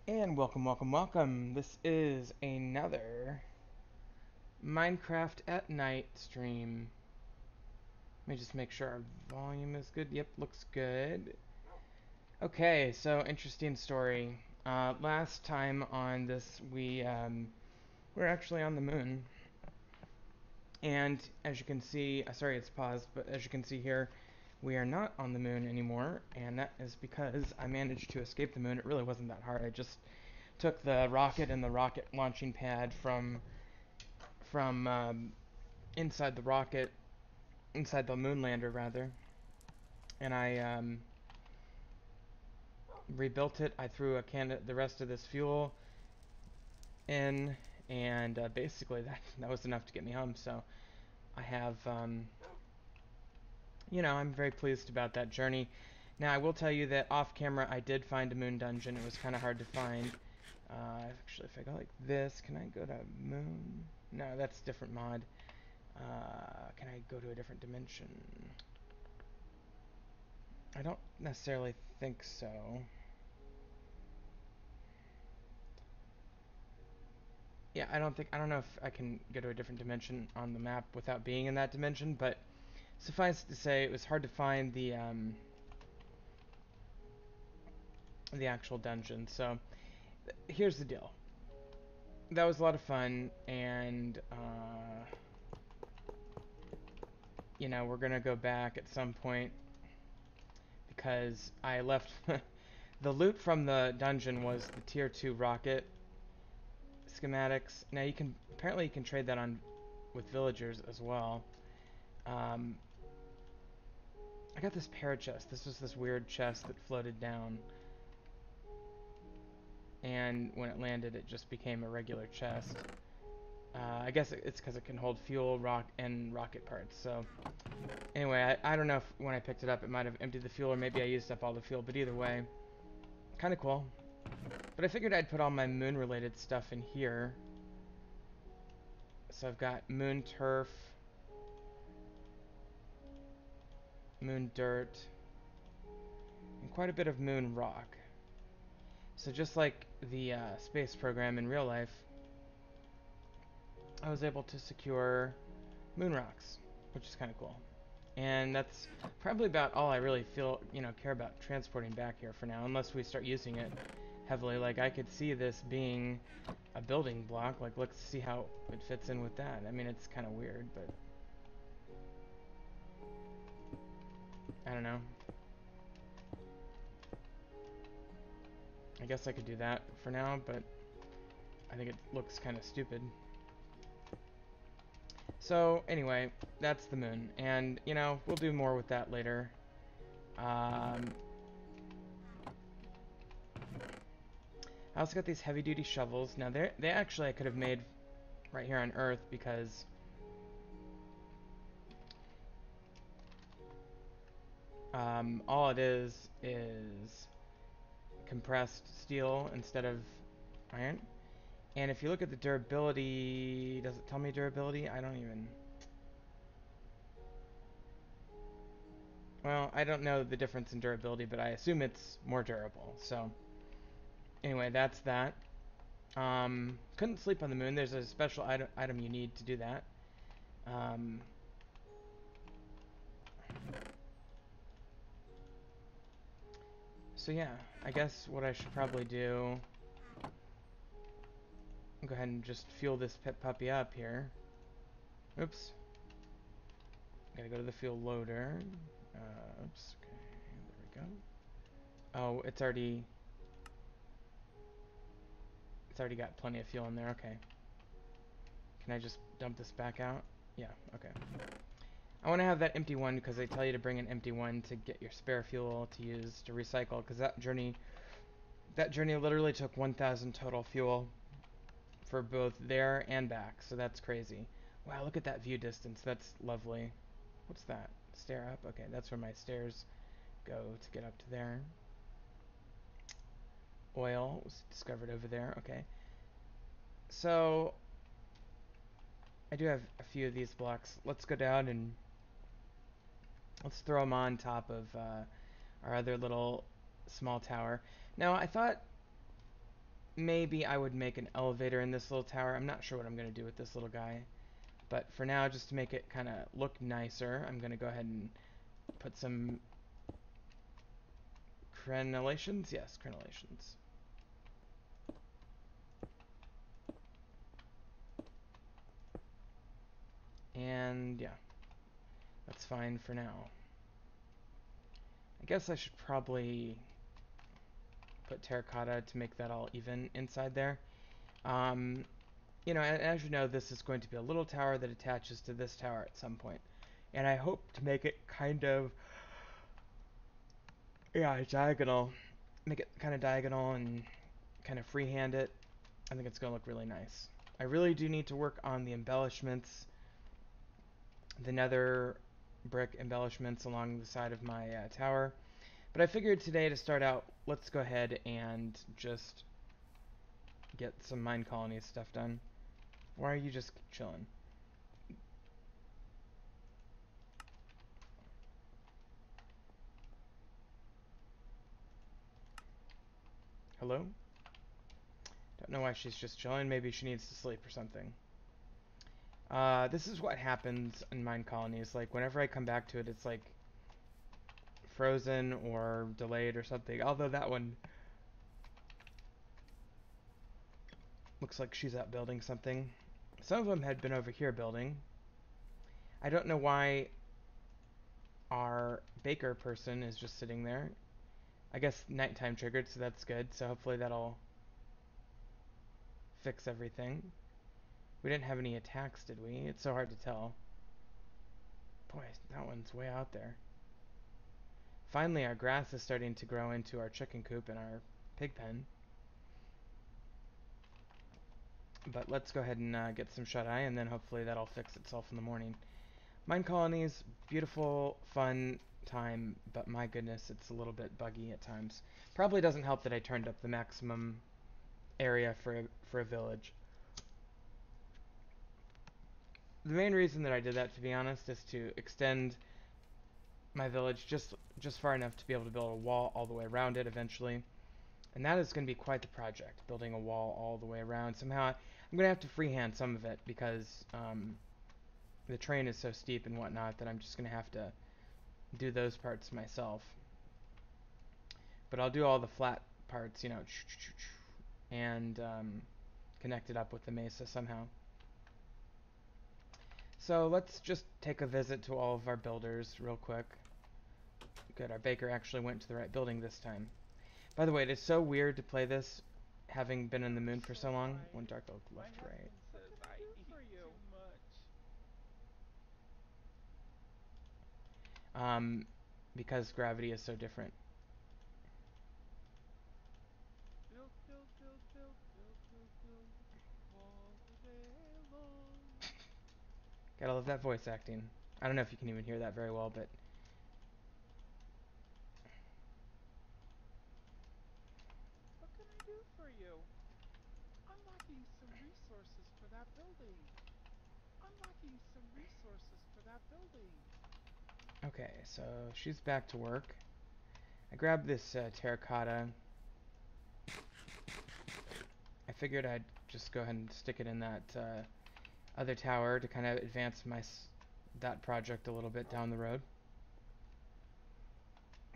And welcome. This is another Minecraft at Night stream. Let me just make sure our volume is good. Yep, looks good. Okay, so interesting story. Last time on this, we're actually on the moon, and as you can see, sorry it's paused, but as you can see here, we are not on the moon anymore, and that is because I managed to escape the moon. It really wasn't that hard. I just took the rocket and the rocket launching pad from inside the rocket, inside the moon lander rather, and I rebuilt it. I threw the rest of this fuel in, and basically that was enough to get me home. So I have, I'm very pleased about that journey. Now I will tell you that off camera I did find a moon dungeon. It was kind of hard to find. Actually, if I go like this, can I go to moon? No, that's a different mod. Can I go to a different dimension? I don't necessarily think so. Yeah, I don't know if I can go to a different dimension on the map without being in that dimension, but suffice to say, it was hard to find the actual dungeon. So here's the deal. That was a lot of fun, and we're gonna go back at some point because I left the loot from the dungeon was the tier 2 rocket schematics. Now you can trade that on with villagers as well. Um, I got this parachest chest. This was this weird chest that floated down, and when it landed, it just became a regular chest. I guess it's because it can hold fuel, and rocket parts. So anyway, I don't know if when I picked it up, it might have emptied the fuel, or maybe I used up all the fuel. But either way, kind of cool. But I figured I'd put all my moon-related stuff in here. So I've got moon turf, moon dirt, and quite a bit of moon rock. So just like the space program in real life, I was able to secure moon rocks, which is kind of cool. And that's probably about all I really care about transporting back here for now, unless we start using it heavily. Like, I could see this being a building block. Like, let's see how it fits in with that. I mean, it's kind of weird, but I don't know. I guess I could do that for now, but I think it looks kind of stupid. So, anyway, that's the moon. And, we'll do more with that later. Um, I also got these heavy-duty shovels. Now, they actually I could have made right here on Earth because all it is compressed steel instead of iron. And if you look at the durability, does it tell me durability? I don't even... Well, I don't know the difference in durability, but I assume it's more durable. So, anyway, that's that. Couldn't sleep on the moon. There's a special item you need to do that. Um, so yeah, I guess what I should probably do... Go ahead and just fuel this pet puppy up here. Oops. Gotta go to the fuel loader. Oops. Okay, there we go. Oh, it's already got plenty of fuel in there. Okay. Can I just dump this back out? Yeah. Okay. I want to have that empty one because they tell you to bring an empty one to get your spare fuel to use to recycle. Because that journey literally took 1,000 total fuel for both there and back. So that's crazy. Wow, look at that view distance. That's lovely. What's that? Stair up? Okay, that's where my stairs go to get up to there. Oil was discovered over there. Okay. So, I do have a few of these blocks. Let's go down and let's throw them on top of our other little small tower. Now, I thought maybe I would make an elevator in this little tower. I'm not sure what I'm going to do with this little guy. But for now, just to make it kind of look nicer, I'm going to go ahead and put some crenellations. Yes, crenellations. And yeah, that's fine for now. I guess I should probably put terracotta to make that all even inside there. You know, as you know, this is going to be a little tower that attaches to this tower at some point. And I hope to make it kind of, yeah, diagonal. Make it kind of diagonal and kind of freehand it. I think it's going to look really nice. I really do need to work on the embellishments, the nether brick embellishments along the side of my tower. But I figured today to start out, let's go ahead and just get some mine colonies stuff done. Why are you just chilling? Hello? Don't know why she's just chilling. Maybe she needs to sleep or something. This is what happens in mine colonies. Like, whenever I come back to it, it's like frozen or delayed or something. Although that one looks like she's out building something. Some of them had been over here building. I don't know why our baker person is just sitting there. I guess nighttime triggered, so that's good. So hopefully that'll fix everything. We didn't have any attacks, did we? It's so hard to tell. Boy, that one's way out there. Finally, our grass is starting to grow into our chicken coop and our pig pen. But let's go ahead and get some shut-eye, and then hopefully that'll fix itself in the morning. Mine colonies, beautiful, fun time, but my goodness, it's a little bit buggy at times. Probably doesn't help that I turned up the maximum area for a village. The main reason that I did that, to be honest, is to extend my village just far enough to be able to build a wall all the way around it eventually. And that is going to be quite the project, building a wall all the way around. Somehow, I'm going to have to freehand some of it because the terrain is so steep and whatnot that I'm just going to have to do those parts myself. But I'll do all the flat parts, you know, and connect it up with the mesa somehow. So let's just take a visit to all of our builders real quick. Good, our baker actually went to the right building this time. By the way, it is so weird to play this having been in the moon for so long. One dark oak left, right. What can I do for you? Um, because gravity is so different. Build, build, build, build, build, build, build, all the day long. Gotta love that voice acting. I don't know if you can even hear that very well, but What can I do for you? Unlocking some resources for that building. Unlocking some resources for that building. okay, so she's back to work. I grabbed this terracotta. I figured I'd just go ahead and stick it in that other tower to kind of advance that project a little bit down the road.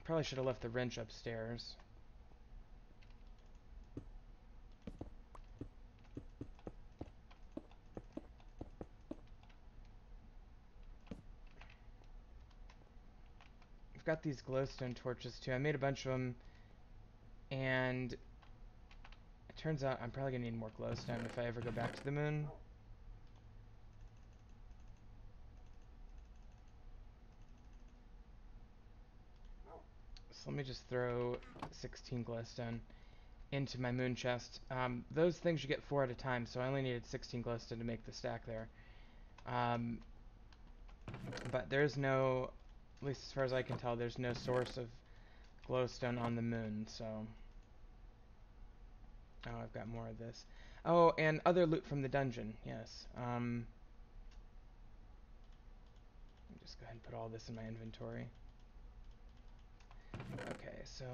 Probably should have left the wrench upstairs. I've got these glowstone torches too. I made a bunch of them, and it turns out I'm probably gonna need more glowstone if I ever go back to the moon. So let me just throw 16 glowstone into my moon chest. Those things you get 4 at a time, so I only needed 16 glowstone to make the stack there. Um, but there's no, at least as far as I can tell, there's no source of glowstone on the moon, so... Oh, I've got more of this. Oh, and other loot from the dungeon, yes. Let me just go ahead and put all this in my inventory. Okay, so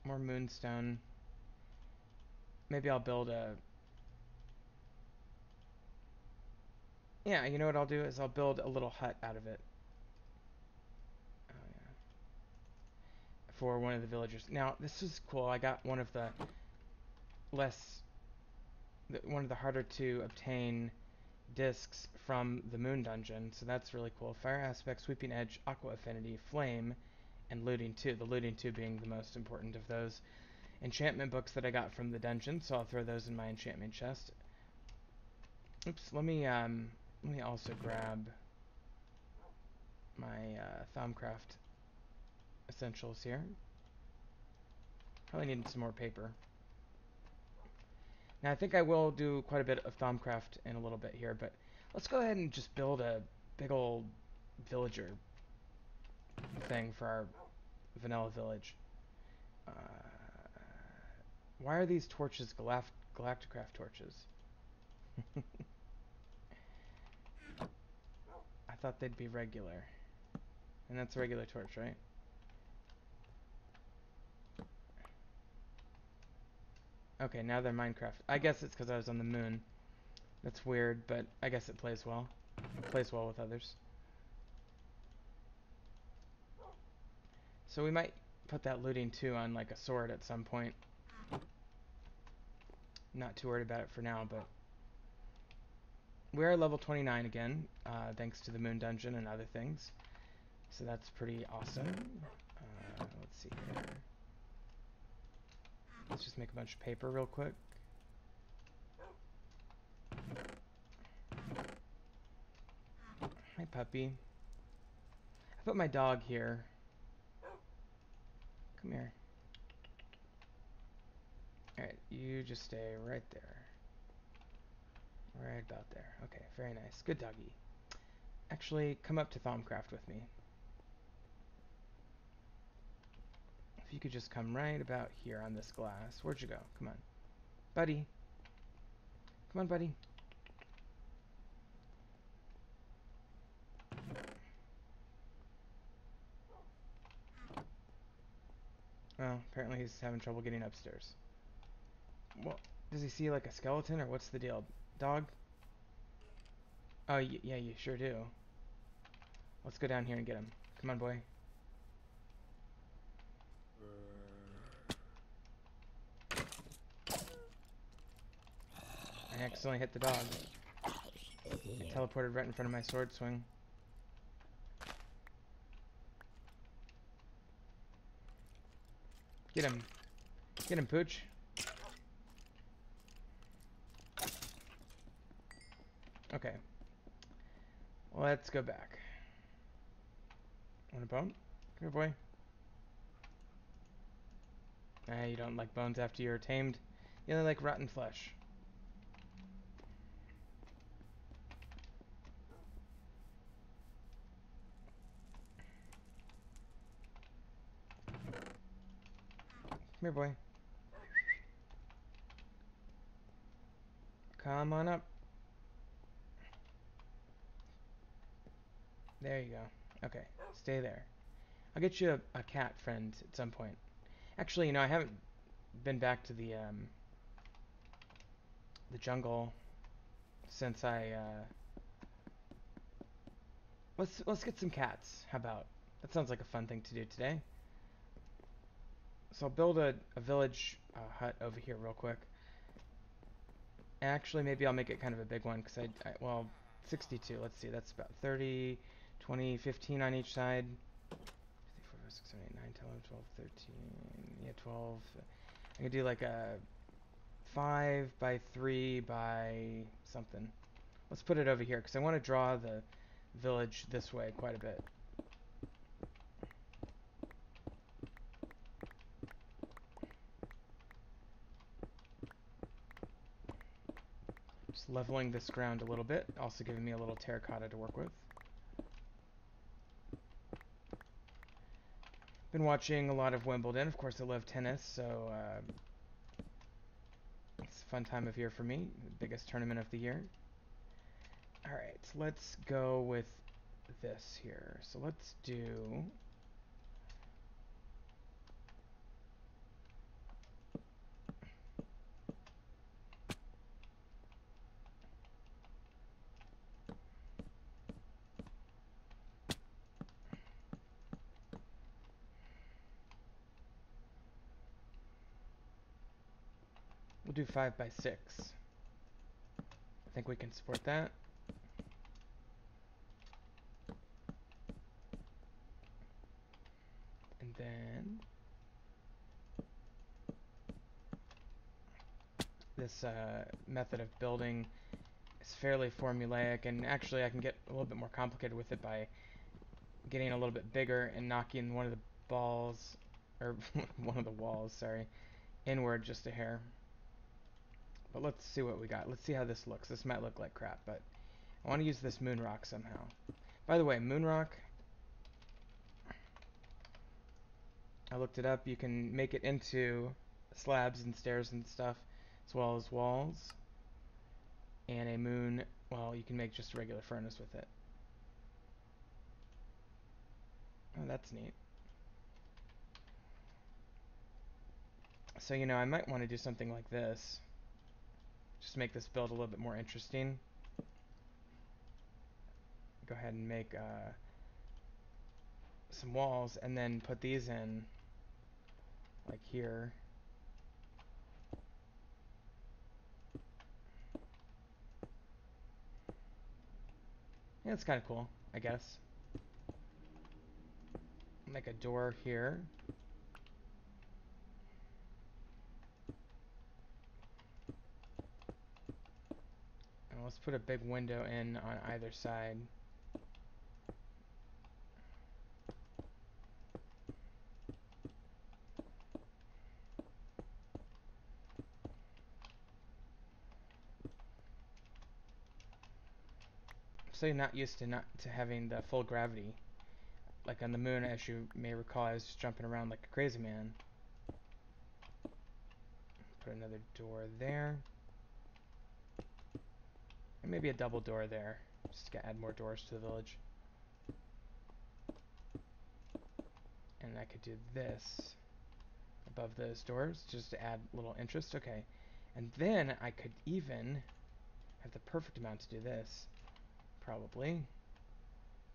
more moonstone. maybe I'll build a... Yeah, you know what I'll do is I'll build a little hut out of it. Oh, yeah. For one of the villagers. Now, this is cool. I got one of the less... one of the harder to obtain discs from the Moon Dungeon, so that's really cool. Fire Aspect, Sweeping Edge, Aqua Affinity, Flame, and Looting 2. The Looting 2 being the most important of those enchantment books that I got from the dungeon, so I'll throw those in my enchantment chest. Oops, let me also grab my Thaumcraft essentials here. Probably need some more paper. Now I think I will do quite a bit of Thaumcraft in a little bit here, but let's go ahead and just build a big old villager thing for our vanilla village. Uh, why are these torches Galacticraft torches? I thought they'd be regular. And that's a regular torch, right? Okay, now they're Minecraft. I guess it's because I was on the moon. That's weird, but I guess it plays well. It plays well with others. So we might put that looting 2 on like a sword at some point. Not too worried about it for now, but we are level 29 again, thanks to the Moon Dungeon and other things. So that's pretty awesome. Let's see here. Let's just make a bunch of paper real quick. Hi, puppy. I put my dog here. Come here. Alright, you just stay right there. Right about there. Okay, very nice. Good doggy. Actually, come up to Thaumcraft with me. If you could just come right about here on this glass. Where'd you go? Come on. Buddy. Come on, buddy. Oh, apparently he's having trouble getting upstairs. Well, does he see like a skeleton or what's the deal? Dog? Oh, yeah, you sure do. Let's go down here and get him. Come on, boy. I accidentally hit the dog. It teleported right in front of my sword swing. Get him. Get him, Pooch. Okay. Let's go back. Want a bone? Come here, boy. Ah, you don't like bones after you're tamed. You only like rotten flesh. Come here, boy. Come on up. There you go. Okay, stay there. I'll get you a cat friend at some point. Actually, you know, I haven't been back to the jungle since let's get some cats. How about? That sounds like a fun thing to do today. So I'll build a village hut over here real quick. Actually, maybe I'll make it kind of a big one because well, 62. Let's see. That's about 30, 20, 15 on each side. 3, 4, 5, 6, 7, 8, 9, 10, 11, 12, 13. Yeah, 12. I could do like a 5 by 3 by something. Let's put it over here because I want to draw the village this way quite a bit. Just leveling this ground a little bit, also giving me a little terracotta to work with. Been watching a lot of Wimbledon. Of course, I love tennis, so it's a fun time of year for me. The biggest tournament of the year. Alright, so let's go with this here. So let's do... We'll do 5 by 6. I think we can support that. And then this method of building is fairly formulaic, and actually I can get a little bit more complicated with it by getting a little bit bigger and knocking one of the balls, or one of the walls, sorry, inward just a hair. But let's see what we got. Let's see how this looks. This might look like crap, but I want to use this moon rock somehow. By the way, moon rock, I looked it up. You can make it into slabs and stairs and stuff, as well as walls. And a moon, well, you can make just a regular furnace with it. Oh, that's neat. So, you know, I might want to do something like this. Just to make this build a little bit more interesting. Go ahead and make some walls, and then put these in, like here. Yeah, it's kind of cool, I guess. Make a door here. And let's put a big window in on either side. So you're not used to having the full gravity. Like on the moon, as you may recall, I was just jumping around like a crazy man. Put another door there. And maybe a double door there. Just to add more doors to the village. And I could do this above those doors just to add a little interest. Okay. And then I could even have the perfect amount to do this. Probably.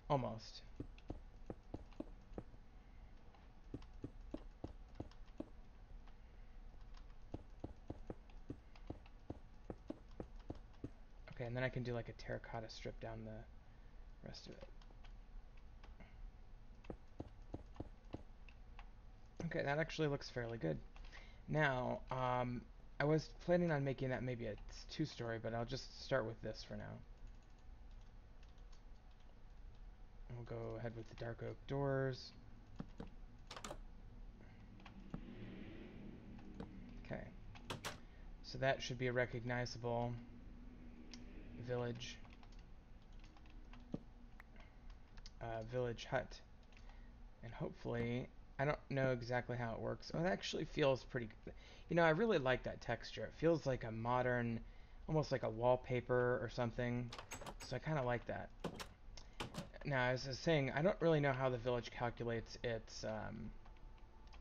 Almost. Okay, and then I can do like a terracotta strip down the rest of it. Okay, that actually looks fairly good. Now, I was planning on making that maybe a two-story, but I'll just start with this for now. We'll go ahead with the dark oak doors. Okay. So that should be a recognizable village village hut. And hopefully, I don't know exactly how it works. Oh, it actually feels pretty good. You know, I really like that texture. It feels like a modern, almost like a wallpaper or something. So I kind of like that. Now, as I was saying, I don't really know how the village calculates its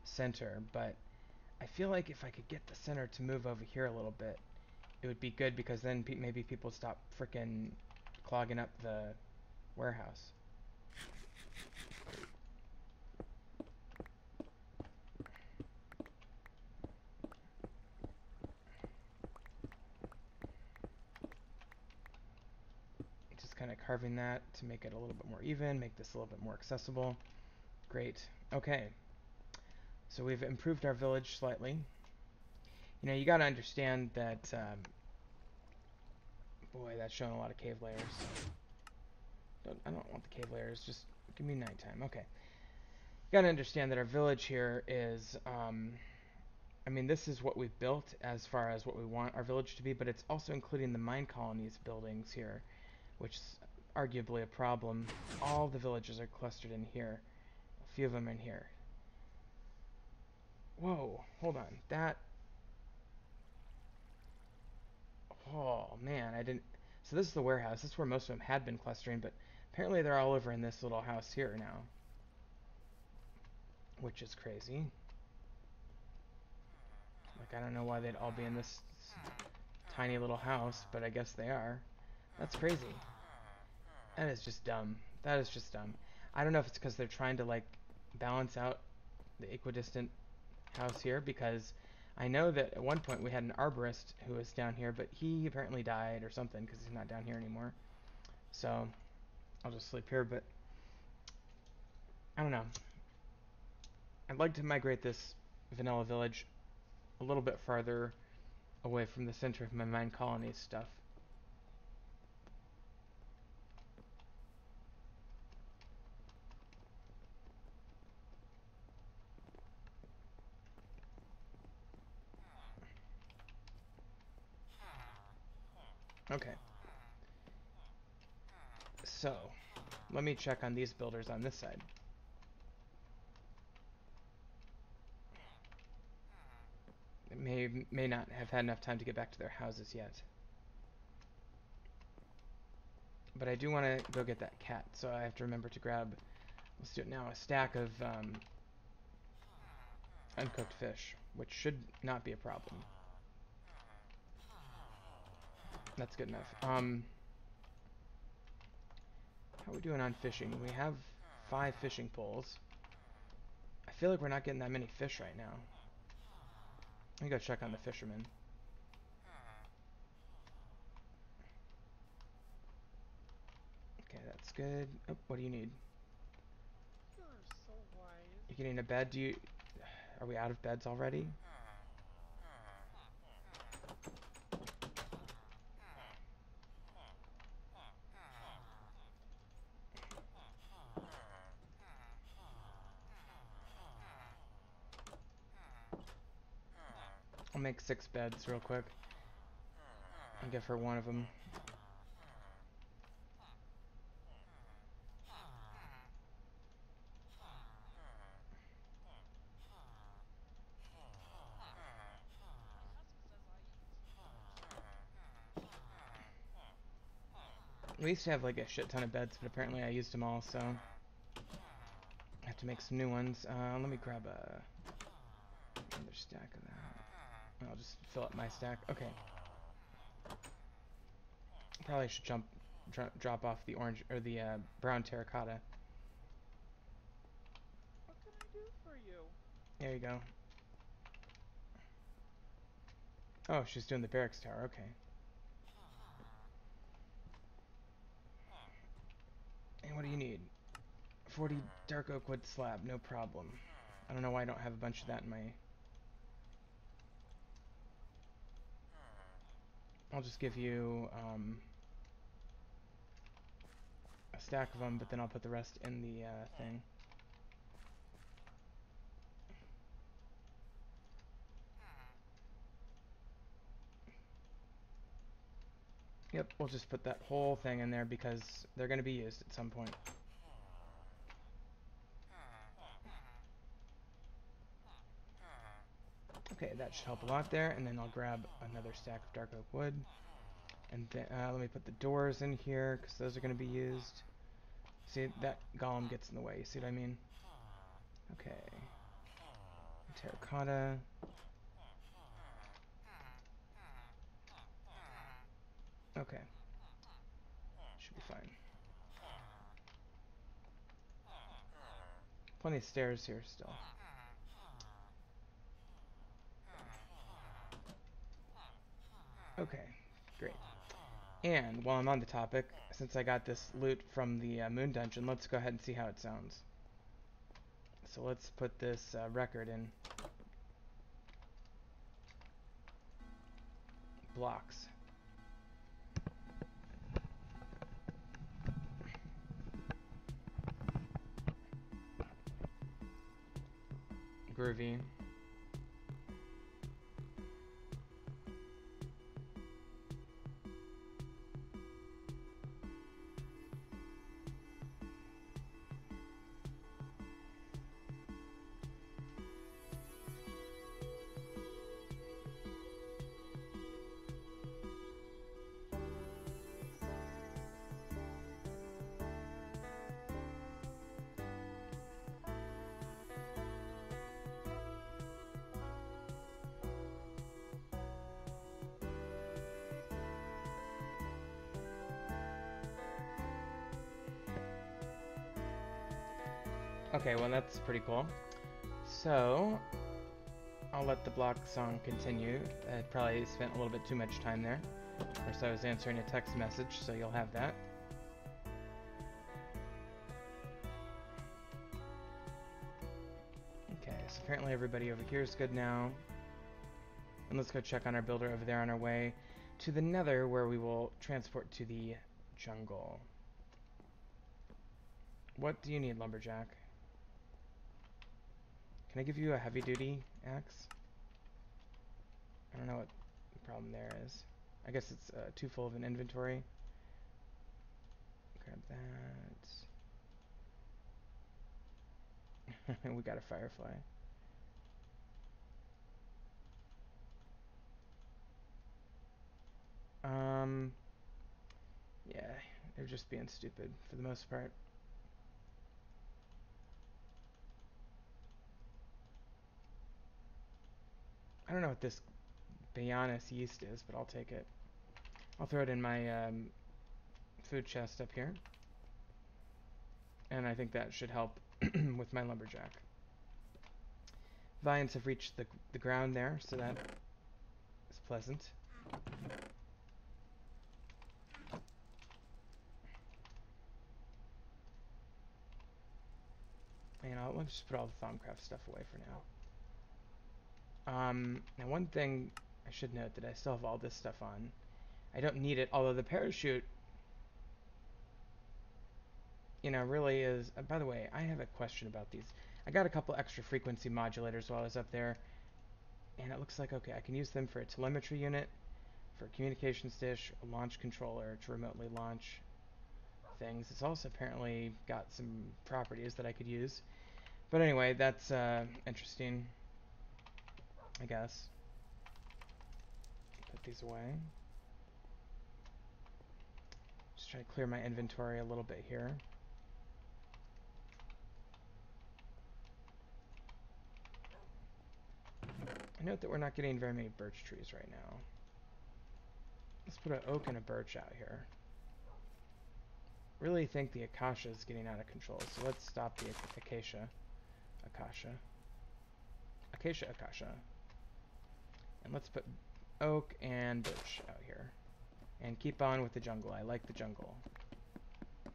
center, but I feel like if I could get the center to move over here a little bit, it would be good, because then maybe people stop frickin' clogging up the warehouse. Just kind of carving that to make it a little bit more even, make this a little bit more accessible. Great. Okay. So we've improved our village slightly. You know, you gotta understand that, boy, that's showing a lot of cave layers. I don't want the cave layers, just give me nighttime. Okay. You gotta understand that our village here is, I mean, this is what we've built as far as what we want our village to be, but it's also including the mine colonies buildings here, which is arguably a problem. All the villages are clustered in here. A few of them in here. Whoa, hold on. That... Oh, man, I didn't... So this is the warehouse. This is where most of them had been clustering, but apparently they're all over in this little house here now. Which is crazy. Like, I don't know why they'd all be in this tiny little house, but I guess they are. That's crazy. That is just dumb. That is just dumb. I don't know if it's because they're trying to, like, balance out the equidistant house here, because I know that at one point we had an arborist who was down here, but he apparently died or something because he's not down here anymore. So I'll just sleep here, but I don't know. I'd like to migrate this vanilla village a little bit farther away from the center of my mine colony stuff. Okay, so let me check on these builders on this side. They may not have had enough time to get back to their houses yet. But I do want to go get that cat, so I have to remember to grab, let's do it now, a stack of uncooked fish, which should not be a problem. That's good enough. How are we doing on fishing? We have 5 fishing poles. I feel like we're not getting that many fish right now. Let me go check on the fishermen. Okay, that's good. Oh, what do you need? You're so wise. You getting a bed? Are we out of beds already? I'll make 6 beds real quick. I'll give her one of them. We used to have like a shit ton of beds, but apparently I used them all, so I have to make some new ones. Let me grab another stack of that. I'll just fill up my stack. Okay. Probably should drop off the orange or the brown terracotta. What can I do for you? There you go. Oh, she's doing the barracks tower. Okay. And what do you need? 40 dark oak wood slab, no problem. I don't know why I don't have a bunch of that in my... I'll just give you a stack of them, but then I'll put the rest in the thing. Yep, we'll just put that whole thing in there because they're going to be used at some point. Okay, that should help a lot there, and then I'll grab another stack of dark oak wood. And then, let me put the doors in here, because those are going to be used. See, that golem gets in the way, you see what I mean? Okay. Terracotta. Okay. Should be fine. Plenty of stairs here still. Okay, great. And while I'm on the topic, since I got this loot from the moon dungeon, let's go ahead and see how it sounds. So let's put this record in. Blocks. Groovy. Okay, well that's pretty cool. So, I'll let the block song continue. I probably spent a little bit too much time there. Of course, I was answering a text message, so you'll have that. Okay, so apparently everybody over here is good now. And let's go check on our builder over there on our way to the Nether, where we will transport to the jungle. What do you need, Lumberjack? Can I give you a heavy-duty axe? I don't know what the problem there is. I guess it's too full of an inventory. Grab that. We got a firefly. Yeah, they're just being stupid for the most part. I don't know what this Bionis yeast is, but I'll take it. I'll throw it in my food chest up here. And I think that should help with my lumberjack. Vines have reached the ground there, so that is pleasant. And let's just put all the Thaumcraft stuff away for now. Now one thing I should note that I still have all this stuff on. I don't need it, although the parachute, you know, really is... by the way, I have a question about these. I got a couple extra frequency modulators while I was up there, and it looks like, okay, I can use them for a telemetry unit, for a communications dish, a launch controller to remotely launch things. It's also apparently got some properties that I could use. But anyway, that's interesting, I guess. Put these away. Just try to clear my inventory a little bit here. I note that we're not getting very many birch trees right now. Let's put an oak and a birch out here. Really think the acacia is getting out of control, so let's stop the acacia. Acacia. And let's put oak and birch out here. And keep on with the jungle. I like the jungle.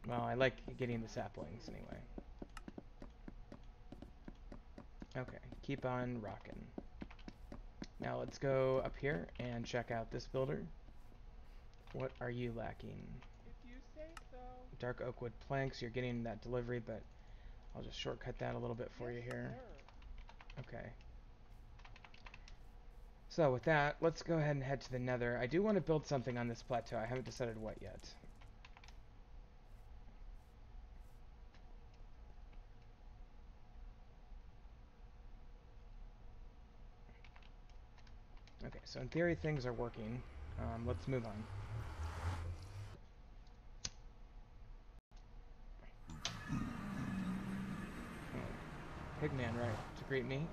Well, I like getting the saplings anyway. Okay, keep on rocking. Now let's go up here and check out this builder. What are you lacking? If you say so. Dark oak wood planks. You're getting that delivery, but I'll just shortcut that a little bit for you here. Sir. Okay. So with that, let's go ahead and head to the Nether. I do want to build something on this plateau. I haven't decided what yet. Okay, so in theory things are working. Let's move on. Oh, Pigman, right, to greet me.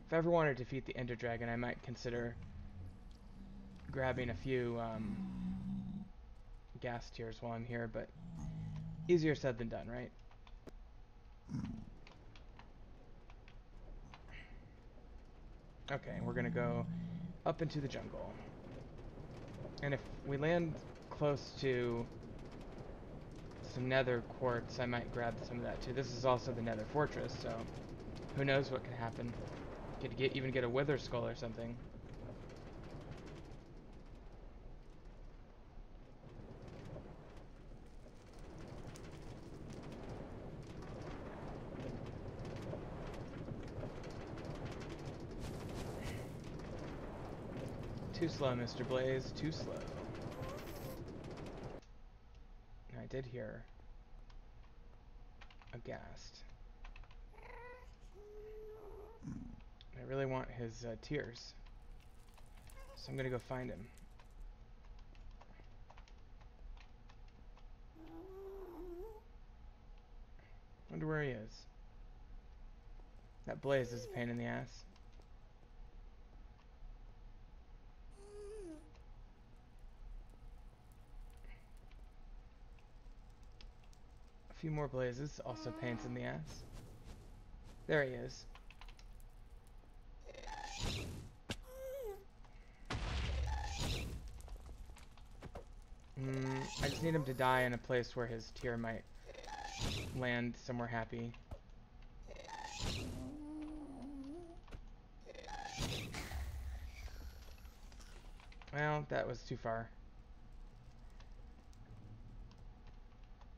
If I ever wanted to defeat the Ender Dragon, I might consider grabbing a few gas tiers while I'm here, but easier said than done, right? Okay, we're gonna go up into the jungle. And if we land close to some nether quartz, I might grab some of that too. This is also the nether fortress, so who knows what could happen. Could even get a wither skull or something. Too slow, Mr. Blaze, too slow. I did hear a ghast. I really want his tears, so I'm gonna go find him. Wonder where he is. That Blaze is a pain in the ass. A few more Blazes, also pains in the ass. There he is. I just need him to die in a place where his tear might land somewhere happy. Well, that was too far.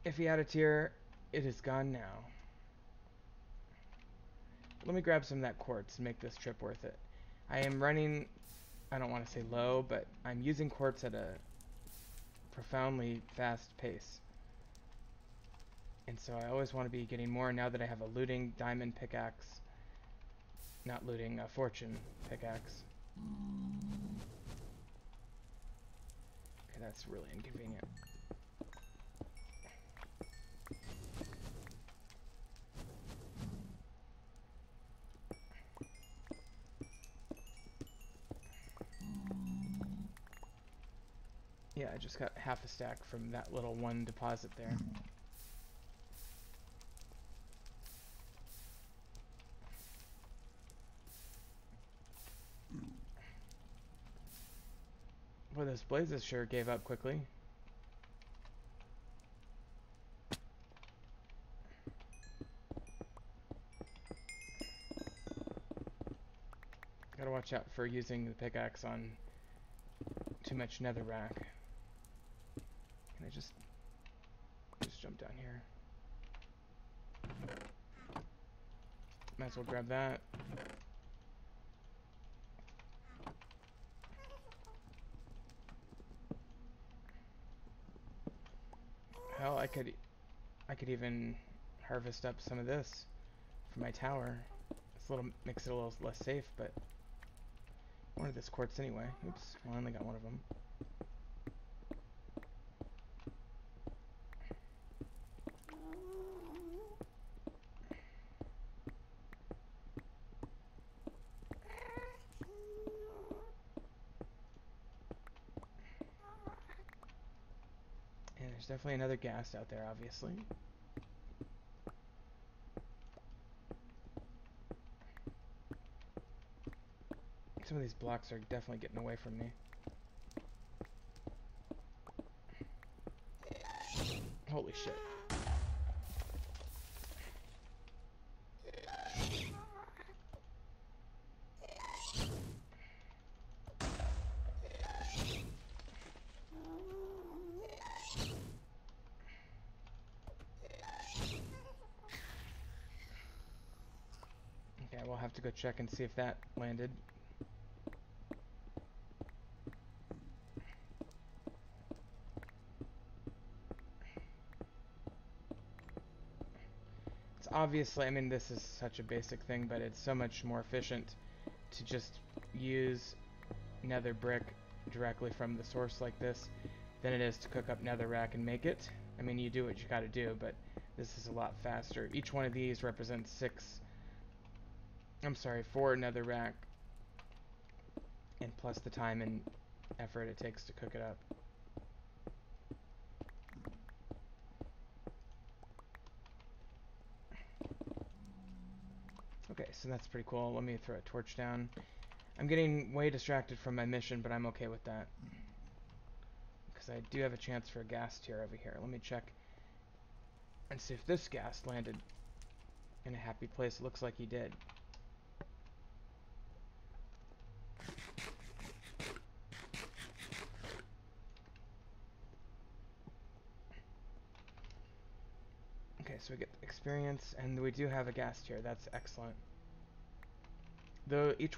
If he had a tear, it is gone now. Let me grab some of that quartz and make this trip worth it. I am running, I don't want to say low, but I'm using quartz at a profoundly fast pace. And so I always want to be getting more now that I have a looting diamond pickaxe. Not looting, a fortune pickaxe. Okay, that's really inconvenient. Yeah, I just got half a stack from that little one deposit there. Boy, those blazes sure gave up quickly. Gotta watch out for using the pickaxe on too much netherrack. Can I just jump down here? Might as well grab that. Hell, I could even harvest up some of this for my tower. Makes it a little less safe, but I wanted this quartz anyway. Oops, well, I only got one of them. And there's definitely another ghast out there, obviously. Some of these blocks are definitely getting away from me. Holy shit. Okay, we'll have to go check and see if that landed. It's obviously, I mean, this is such a basic thing, but it's so much more efficient to just use nether brick directly from the source like this than it is to cook up netherrack and make it. I mean, you do what you gotta do, but this is a lot faster. Each one of these represents 4 netherrack, and plus the time and effort it takes to cook it up. Okay, so that's pretty cool. Let me throw a torch down. I'm getting way distracted from my mission, but I'm okay with that. Because I do have a chance for a ghast tier over here. Let me check and see if this ghast landed in a happy place. It looks like he did. Okay, so we get experience, and we do have a ghast tier. That's excellent. Though each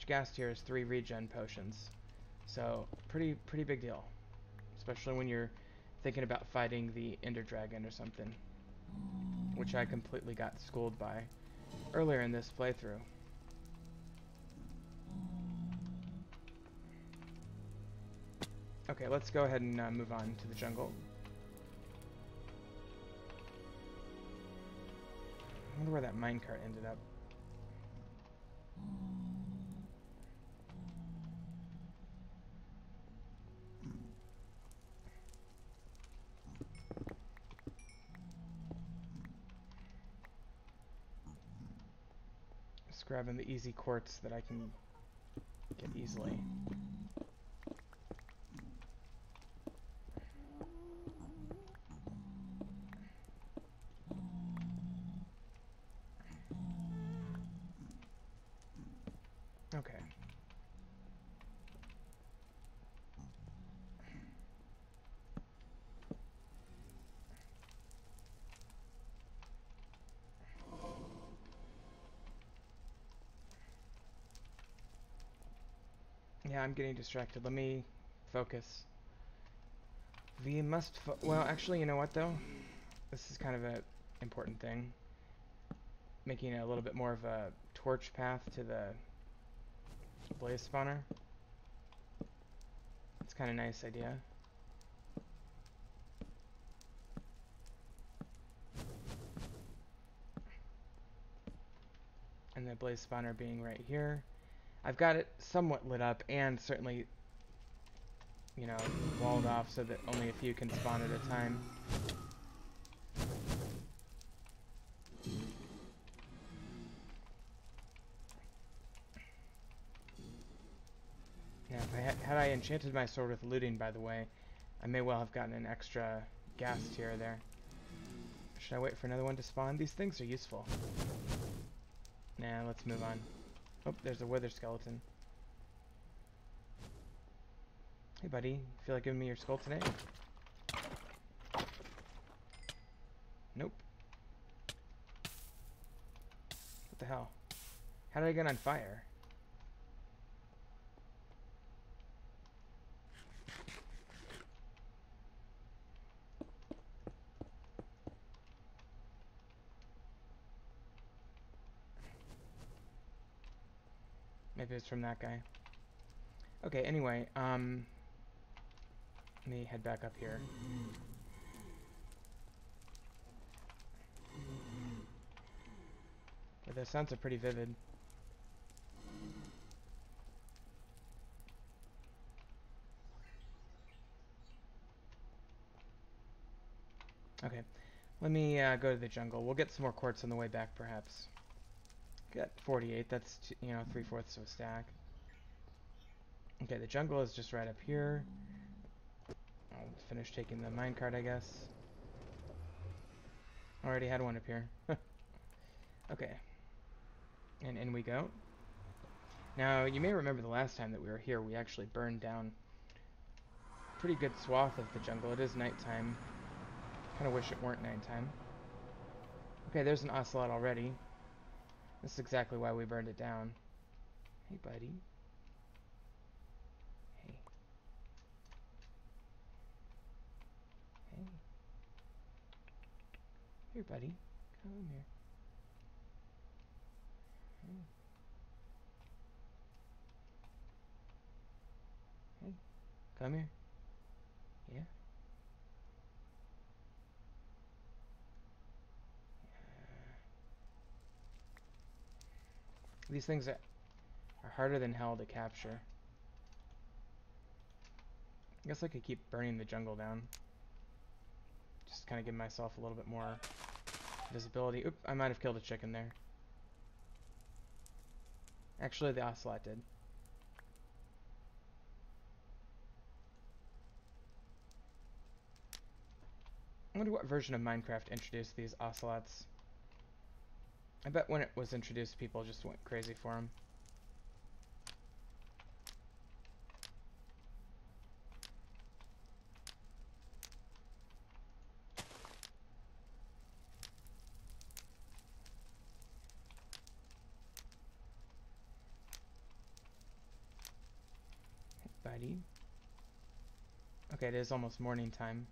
ghast tier is 3 regen potions. So, pretty big deal. Especially when you're thinking about fighting the Ender Dragon or something. Which I completely got schooled by earlier in this playthrough. Okay, let's go ahead and move on to the jungle. I wonder where that minecart ended up. Just grabbing the easy quartz that I can get easily. Okay. Yeah, I'm getting distracted. Let me focus. We must well, actually, you know what though? This is kind of a important thing. Making a little bit more of a torch path to the blaze spawner. It's kind of a nice idea. And the blaze spawner being right here. I've got it somewhat lit up and certainly, you know, walled off so that only a few can spawn at a time. Yeah, if had I enchanted my sword with looting, by the way, I may well have gotten an extra gas tier there. Should I wait for another one to spawn? These things are useful. Nah, let's move on. Oh, there's a wither skeleton. Hey, buddy. Feel like giving me your skull today? Nope. What the hell? How did I get on fire? Maybe it's from that guy. Okay, anyway, let me head back up here. But the sounds are pretty vivid. Okay, let me go to the jungle. We'll get some more quartz on the way back, perhaps. Got 48. That's, you know, 3/4 of a stack. Okay, the jungle is just right up here. I'll finish taking the minecart, I guess. Already had one up here. Okay, and in we go. Now, you may remember the last time that we were here, we actually burned down a pretty good swath of the jungle. It is nighttime. Kind of wish it weren't nighttime. Okay, there's an ocelot already. This is exactly why we burned it down. Hey, buddy. Hey. Hey. Here, buddy. Come here. Hey. Hey. Come here. Yeah. These things are harder than hell to capture. I guess I could keep burning the jungle down. Just kind of give myself a little bit more visibility. Oop, I might have killed a chicken there. Actually, the ocelot did. I wonder what version of Minecraft introduced these ocelots. I bet when it was introduced, people just went crazy for them. Buddy. Okay, it is almost morning time.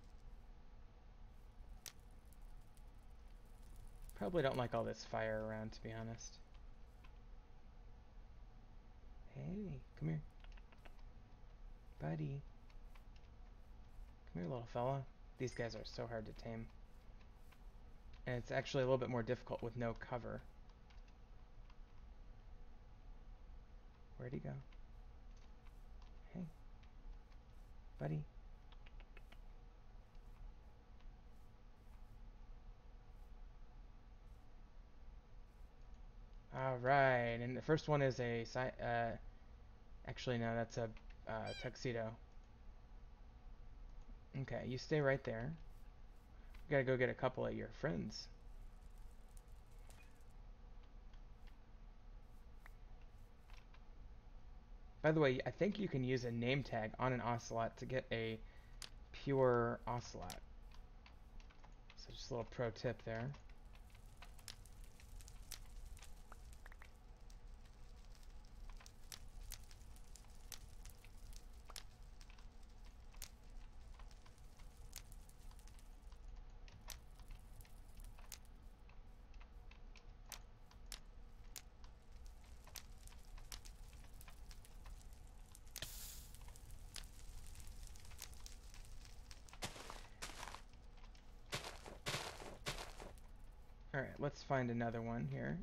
Probably don't like all this fire around, to be honest. Hey, come here. Buddy. Come here, little fella. These guys are so hard to tame. And it's actually a little bit more difficult with no cover. Where'd he go? Hey. Buddy. Alright, and the first one is a actually no, that's a tuxedo. Okay, you stay right there. We gotta go get a couple of your friends. By the way, I think you can use a name tag on an ocelot to get a pure ocelot. So just a little pro tip there. Alright, let's find another one here.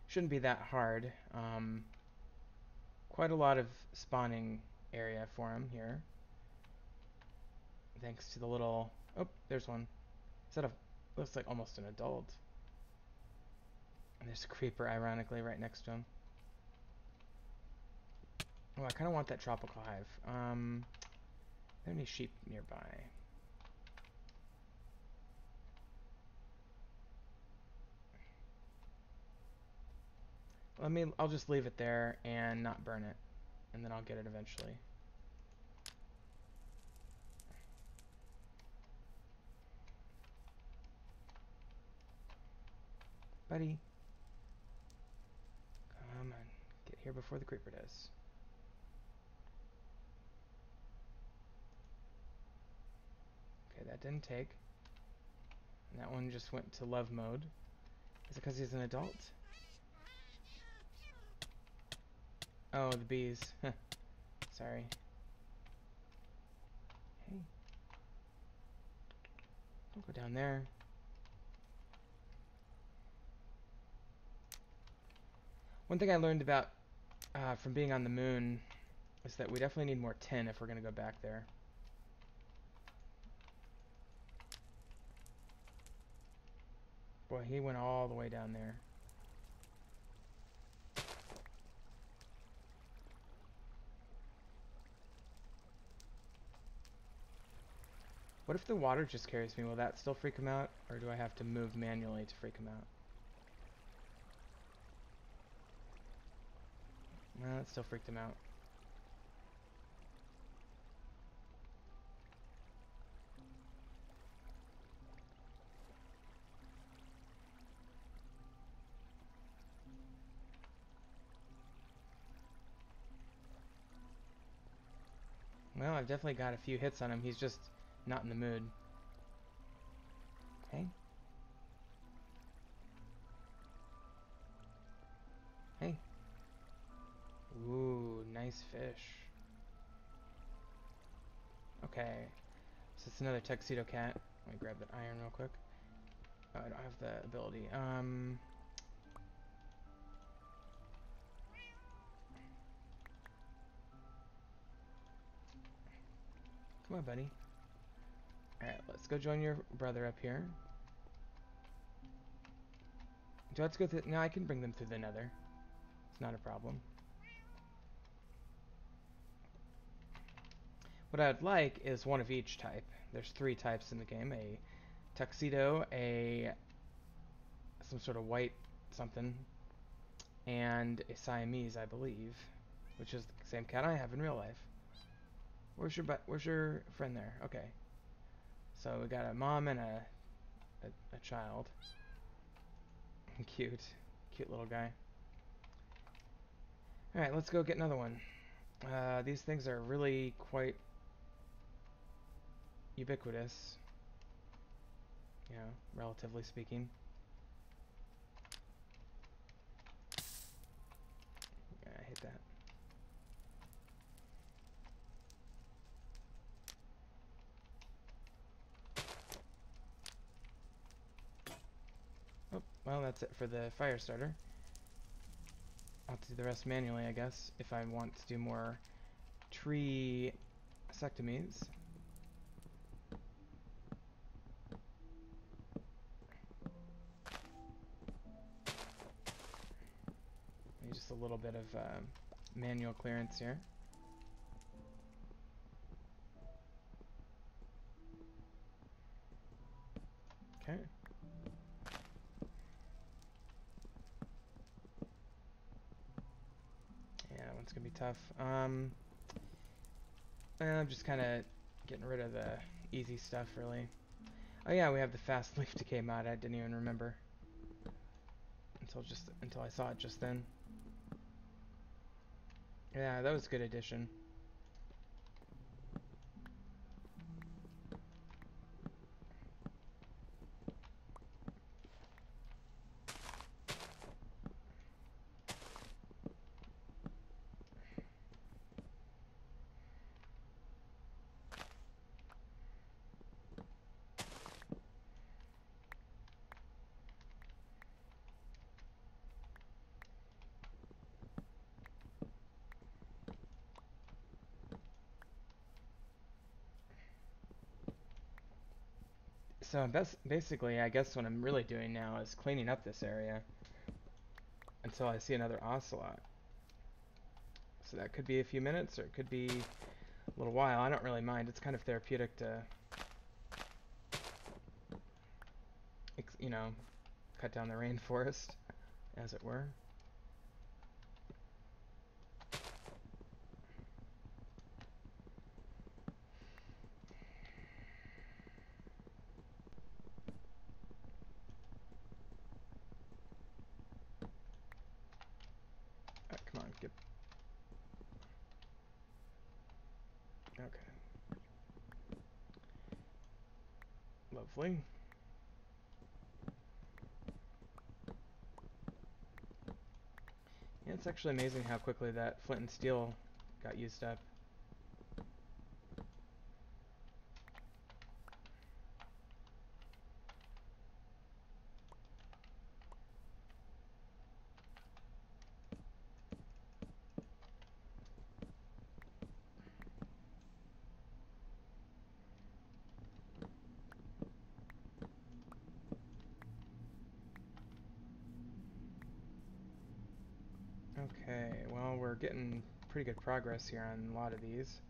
Shouldn't be that hard. Quite a lot of spawning area for him here. Thanks to the little... Oh, there's one. Instead of... Looks like almost an adult. And there's a creeper, ironically, right next to him. Oh, I kind of want that tropical hive. Are there any sheep nearby? I'll just leave it there and not burn it. And then I'll get it eventually. Buddy. Come on. Get here before the creeper does. Okay, that didn't take. And that one just went to love mode. Is it because he's an adult? Oh, the bees. Sorry. Hey. Don't go down there. One thing I learned about from being on the moon is that we definitely need more tin if we're going to go back there. Boy, he went all the way down there. What if the water just carries me? Will that still freak him out? Or do I have to move manually to freak him out? No, that still freaked him out. Well, I've definitely got a few hits on him. He's just not in the mood. Hey. Hey. Ooh, nice fish. Okay. So it's another tuxedo cat. Let me grab that iron real quick. Oh, I don't have the ability. Come on, buddy. Alright, let's go join your brother up here. Do I have to go through... No, I can bring them through the nether. It's not a problem. What I'd like is one of each type. There's 3 types in the game. A tuxedo, some sort of white something, and a Siamese, I believe, which is the same cat I have in real life. Where's your friend there? Okay. So we got a mom and a child. Cute. Cute little guy. Alright, let's go get another one. These things are really quite ubiquitous. You know, relatively speaking. Yeah, I hate that. Oh, well, that's it for the fire starter. I'll do the rest manually, I guess, if I want to do more tree sectomies. Just a little bit of manual clearance here. Okay. Yeah, that one's gonna be tough. I'm just kind of getting rid of the easy stuff, really. Oh yeah, we have the fast leaf decay mod. I didn't even remember until I saw it just then. Yeah, that was a good addition. So basically, I guess what I'm really doing now is cleaning up this area until I see another ocelot. So that could be a few minutes, or it could be a little while. I don't really mind. It's kind of therapeutic to, you know, cut down the rainforest, as it were. Come on, get. Okay. Lovely. Yeah, it's actually amazing how quickly that flint and steel got used up. Okay, well, we're getting pretty good progress here on a lot of these.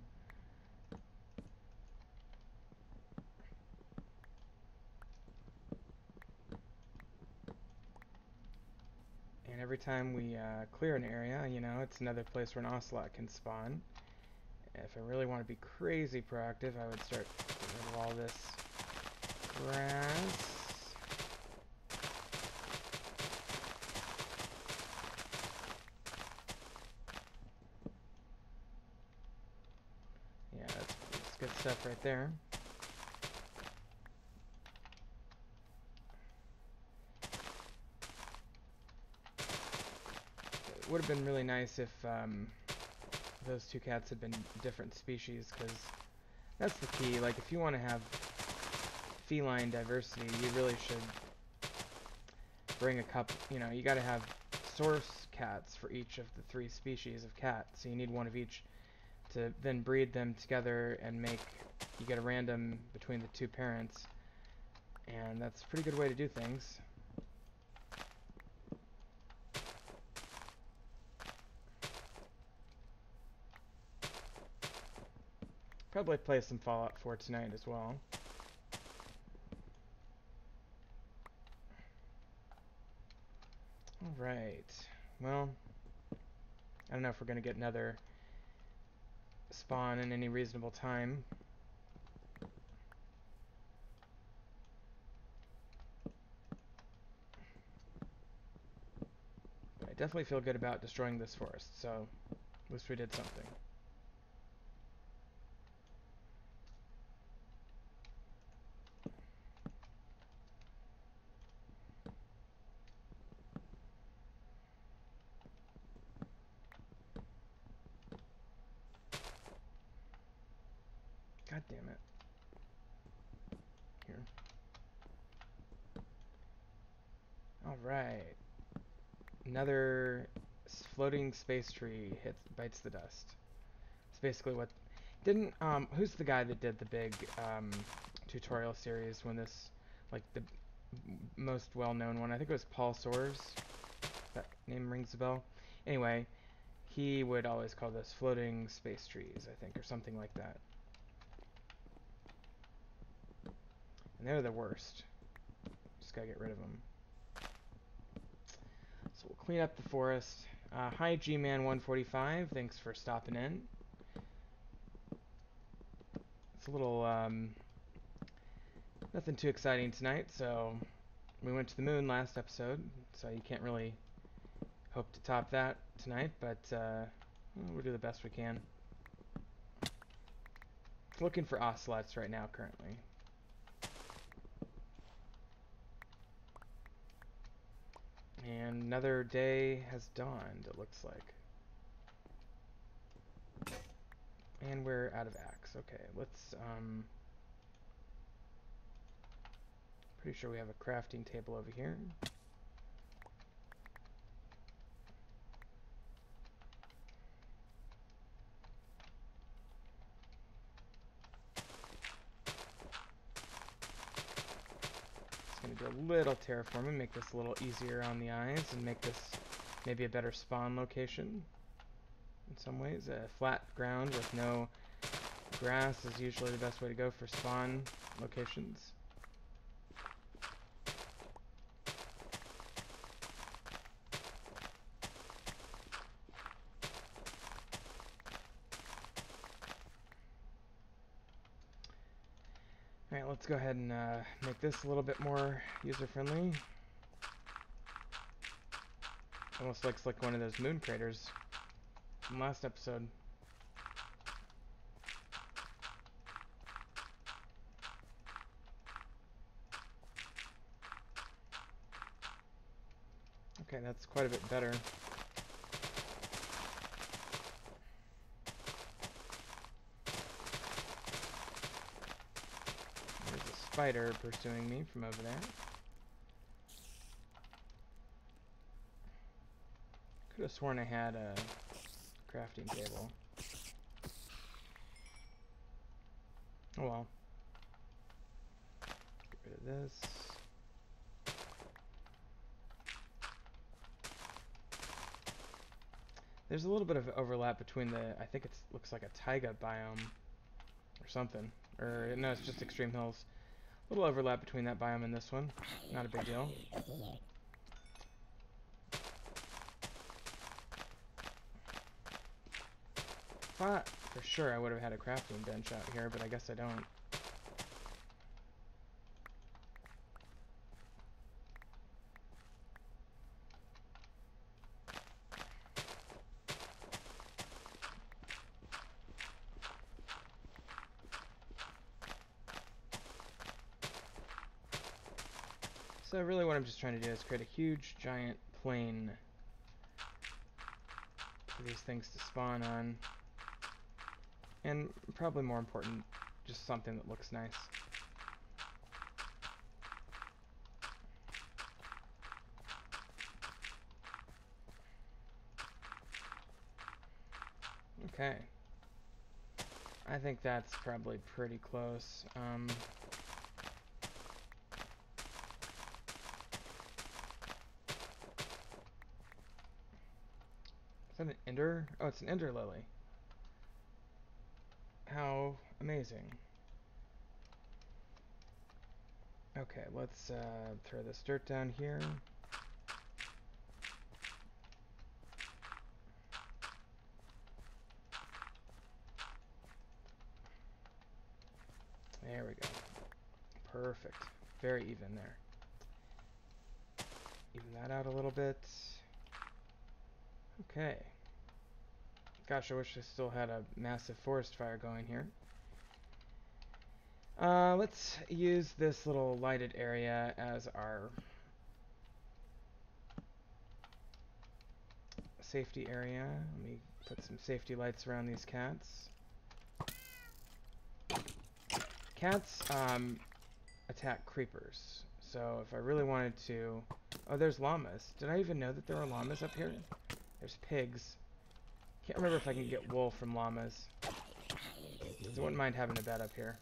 And every time we clear an area, you know, it's another place where an ocelot can spawn. If I really want to be crazy proactive, I would start getting rid of all this grass. Yeah, that's good stuff right there. It would have been really nice if those two cats had been different species, because that's the key. Like, if you want to have feline diversity, you really should bring a couple, you know, you got to have source cats for each of the three species of cat. So you need one of each to then breed them together and make, you get a random between the two parents. And that's a pretty good way to do things. Probably play some Fallout 4 tonight as well. Alright, well, I don't know if we're going to get another spawn in any reasonable time. But I definitely feel good about destroying this forest, so at least we did something. God damn it. Here. Alright. Another floating space tree bites the dust. It's basically what... Didn't, who's the guy that did the big, tutorial series when this, like, the most well-known one? I think it was Paul Soares. That name rings a bell. Anyway, he would always call those floating space trees, I think, or something like that. And they're the worst. Just gotta get rid of them. So we'll clean up the forest. Hi G-Man145, thanks for stopping in. It's a little, nothing too exciting tonight, so we went to the moon last episode, so you can't really hope to top that tonight, but we'll do the best we can. Looking for ocelots right now, currently. And another day has dawned, it looks like. And we're out of axe. Okay, let's, pretty sure we have a crafting table over here. Just gonna do a little terraforming, make this a little easier on the eyes, and make this maybe a better spawn location. In some ways, flat ground with no grass is usually the best way to go for spawn locations. Alright, let's go ahead and make this a little bit more user-friendly. Almost looks like one of those moon craters from last episode. Okay, that's quite a bit better. There's a spider pursuing me from over there. Could have sworn I had a crafting table. Oh well. Get rid of this. There's a little bit of overlap between the, I think it looks like a taiga biome or something. Or no, it's just extreme hills. A little overlap between that biome and this one. Not a big deal. Thought for sure I would have had a crafting bench out here, but I guess I don't. So really what I'm just trying to do is create a huge giant plain for these things to spawn on. And probably more important, just something that looks nice. Okay. I think that's probably pretty close. Is that an ender? Oh, it's an ender lily. How amazing. Okay, let's throw this dirt down here. There we go. Perfect. Very even there. Even that out a little bit. Okay. Gosh, I wish I still had a massive forest fire going here. Let's use this little lighted area as our safety area. Let me put some safety lights around these cats. Cats attack creepers, so if I really wanted to... Oh, there's llamas. Did I even know that there are llamas up here? There's pigs. Can't remember if I can get wool from llamas. So I wouldn't mind having a bed up here.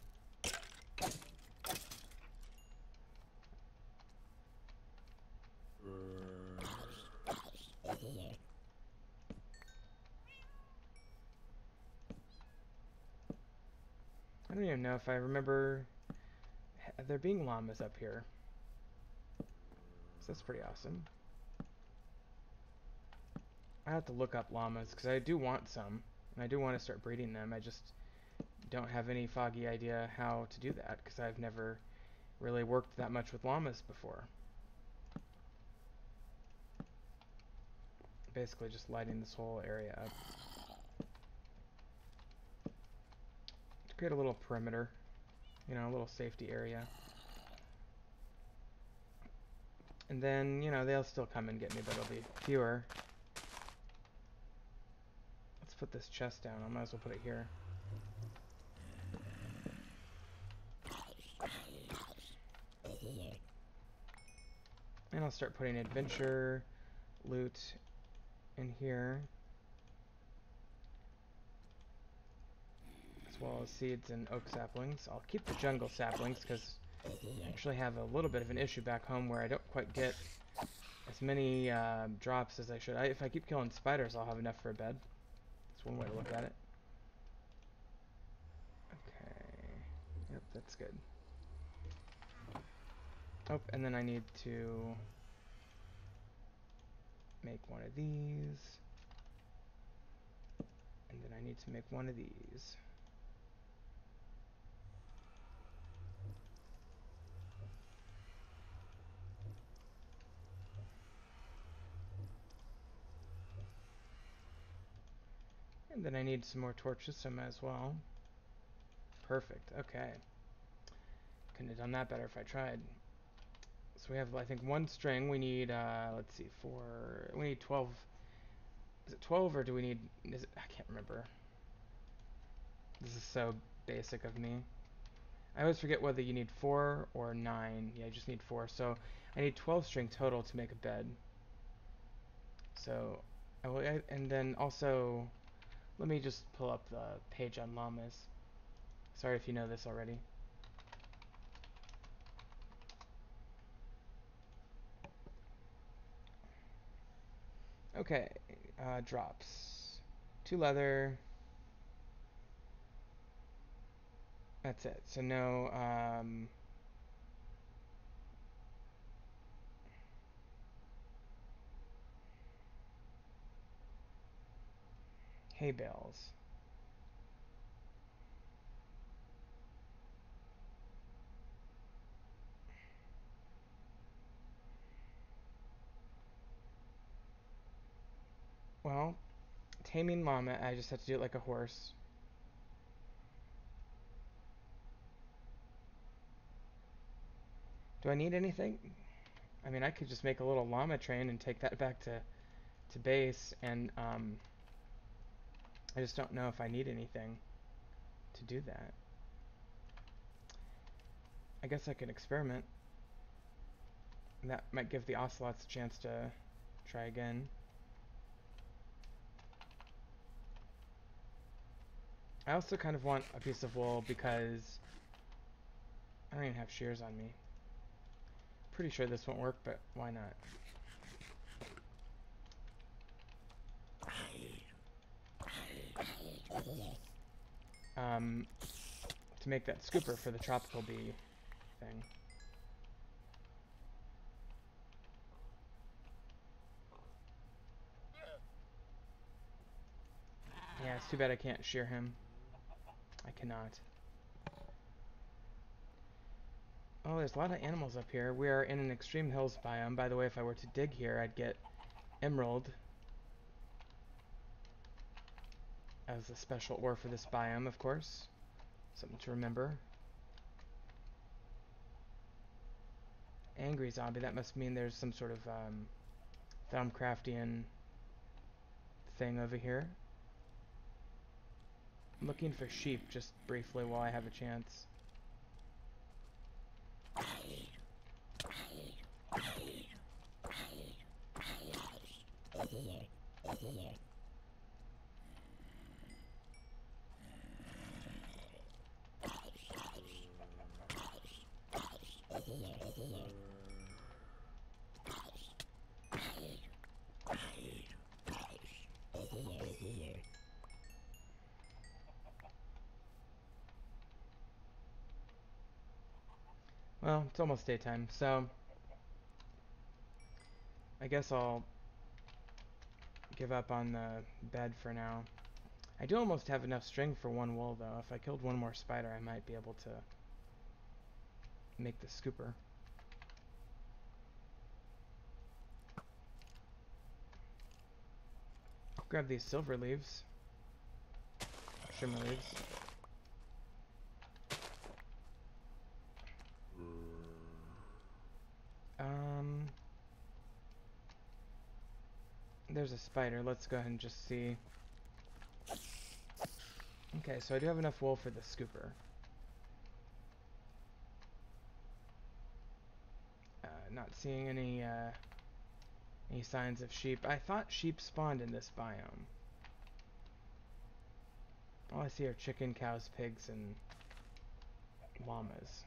I don't even know if I remember there being llamas up here. So that's pretty awesome. I have to look up llamas because I do want some, and I do want to start breeding them. I just don't have any foggy idea how to do that because I've never really worked that much with llamas before. Basically just lighting this whole area up to create a little perimeter, you know, a little safety area. And then, you know, they'll still come and get me, but it'll be fewer. Let's put this chest down. I might as well put it here. And I'll start putting adventure loot in here, as well as seeds and oak saplings. I'll keep the jungle saplings because I actually have a little bit of an issue back home where I don't quite get as many drops as I should. If I keep killing spiders, I'll have enough for a bed. That's one way to look at it. Okay. Yep, that's good. Oh, and then I need to make one of these. And then I need to make one of these. And then I need some more torches, so I might as well. Perfect, okay. Couldn't have done that better if I tried. So we have, I think, one string. We need, let's see, we need 12. Is it 12 or do we need, I can't remember. This is so basic of me. I always forget whether you need 4 or 9. Yeah, I just need 4. So I need 12 string total to make a bed. So, and then also, let me just pull up the page on llamas. Sorry if you know this already. Okay, drops. 2 leather. That's it. So no, hay bales. Well, taming llama, I just have to do it like a horse. Do I need anything? I mean, I could just make a little llama train and take that back to base, and I just don't know if I need anything to do that. I guess I could experiment. That might give the ocelots a chance to try again. I also kind of want a piece of wool because I don't even have shears on me. Pretty sure this won't work, but why not? Um, to make that scooper for the tropical bee thing. Yeah, it's too bad I can't shear him. I cannot. Oh, there's a lot of animals up here. We are in an extreme hills biome. By the way, if I were to dig here, I'd get emerald as a special ore for this biome, of course. Something to remember. Angry zombie, that must mean there's some sort of Thaumcraftian thing over here. I'm looking for sheep just briefly while I have a chance. Well, it's almost daytime, so I guess I'll give up on the bed for now. I do almost have enough string for one wool, though. If I killed one more spider, I might be able to make the scooper. Grab these silver leaves. Shimmer leaves. There's a spider. Let's go ahead and just see. Okay, so I do have enough wool for the scooper. Not seeing any signs of sheep. I thought sheep spawned in this biome. All I see are chicken, cows, pigs, and llamas.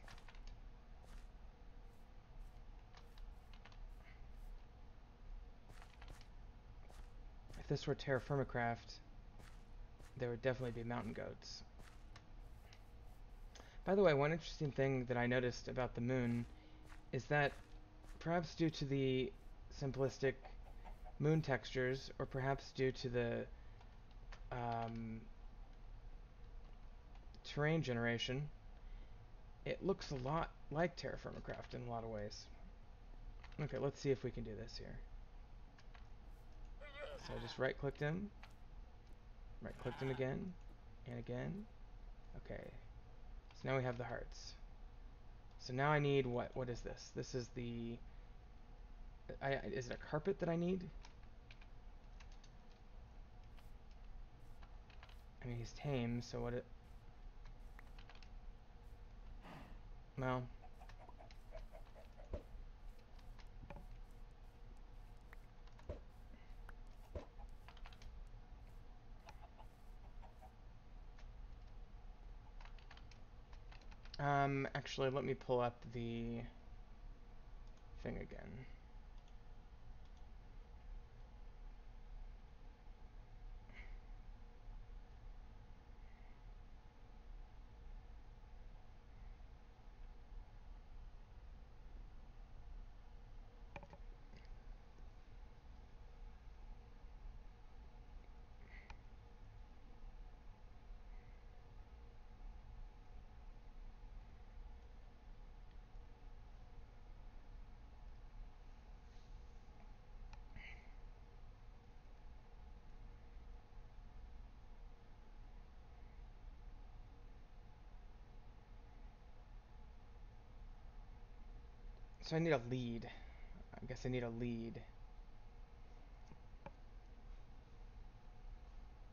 If this were Terra Firmacraft, there would definitely be mountain goats. By the way, one interesting thing that I noticed about the moon is that perhaps due to the simplistic moon textures, or perhaps due to the um, terrain generation, it looks a lot like Terra Firmacraft in a lot of ways. Okay, let's see if we can do this here. So I just right-clicked him, right-clicked him again, and again. Okay, so now we have the hearts. So now I need what? What is this? This is the... is it a carpet that I need? I mean, he's tame, so what it... Well... actually, let me pull up the thing again. So I need a lead. I guess I need a lead.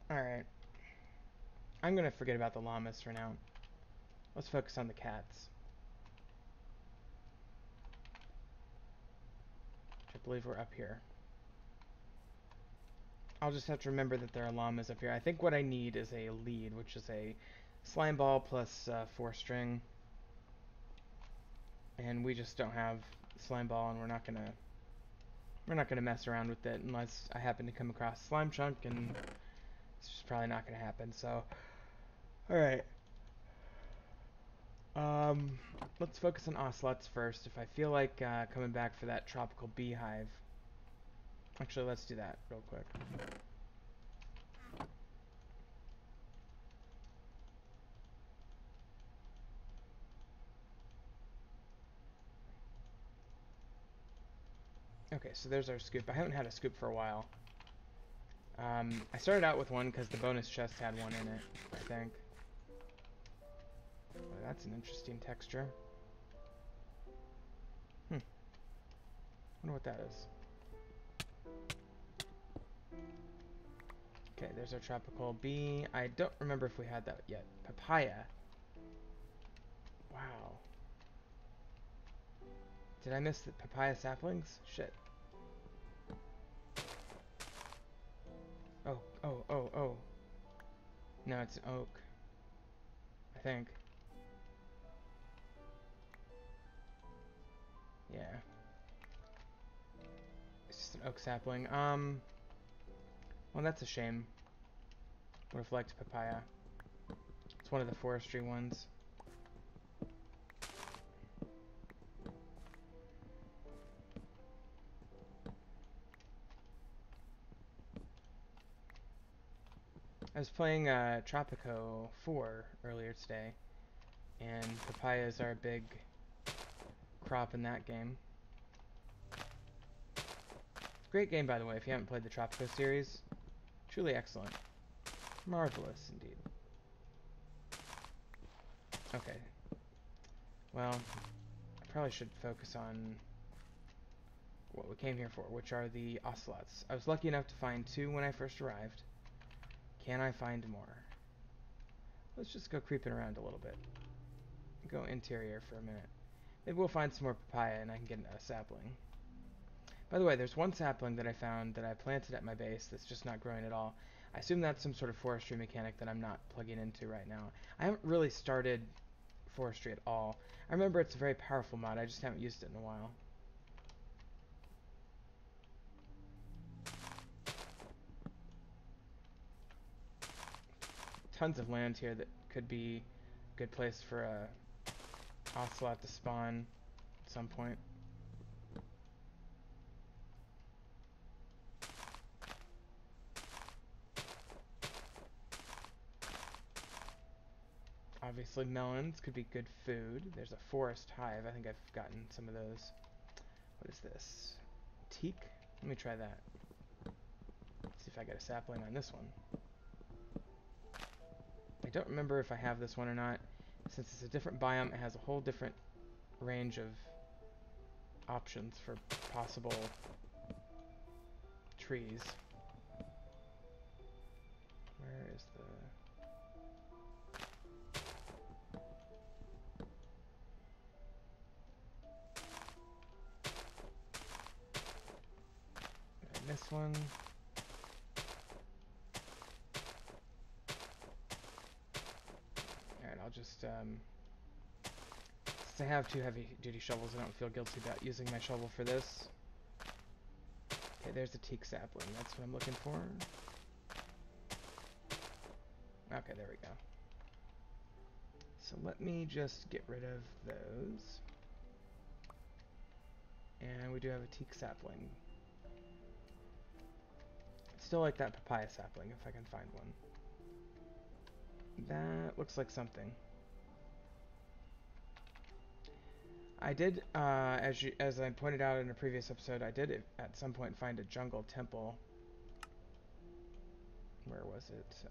Alright. I'm gonna forget about the llamas for now. Let's focus on the cats. Which I believe we're up here. I'll just have to remember that there are llamas up here. I think what I need is a lead, which is a slime ball plus 4 string. And we just don't have slime ball, and we're not gonna mess around with it unless I happen to come across slime chunk, and it's just probably not gonna happen. So, all right. Let's focus on ocelots first. If I feel like coming back for that tropical beehive, actually, let's do that real quick. Okay, so there's our scoop. I haven't had a scoop for a while. I started out with one because the bonus chest had one in it, I think. Boy, that's an interesting texture. Wonder what that is. Okay, there's our tropical bee. I don't remember if we had that yet. Papaya. Wow. Did I miss the papaya saplings? Shit. Oh, oh, oh, oh. No, it's an oak. I think. Yeah. It's just an oak sapling. Well, that's a shame. Would have liked papaya. It's one of the forestry ones. I was playing Tropico 4 earlier today, and papayas are a big crop in that game. Great game, by the way, if you haven't played the Tropico series. Truly excellent. Marvelous, indeed. Okay. Well, I probably should focus on what we came here for, which are the ocelots. I was lucky enough to find 2 when I first arrived. Can I find more? Let's just go creeping around a little bit. Go interior for a minute. Maybe we'll find some more papaya and I can get a sapling. By the way, there's one sapling that I found that I planted at my base that's just not growing at all. I assume that's some sort of forestry mechanic that I'm not plugging into right now. I haven't really started forestry at all. I remember it's a very powerful mod, I just haven't used it in a while. Tons of land here that could be a good place for a ocelot to spawn at some point. Obviously melons could be good food. There's a forest hive. I think I've gotten some of those. What is this? Teak? Let me try that. See if I get a sapling on this one. I don't remember if I have this one or not. Since it's a different biome, it has a whole different range of options for possible trees. Where is the... Did I miss one? Alright, I'll just, since I have 2 heavy-duty shovels, I don't feel guilty about using my shovel for this. Okay, there's the teak sapling. That's what I'm looking for. Okay, there we go. So let me just get rid of those. And we do have a teak sapling. Still like that papaya sapling, if I can find one. That looks like something. I did, as I pointed out in a previous episode, I did at some point find a jungle temple. Where was it?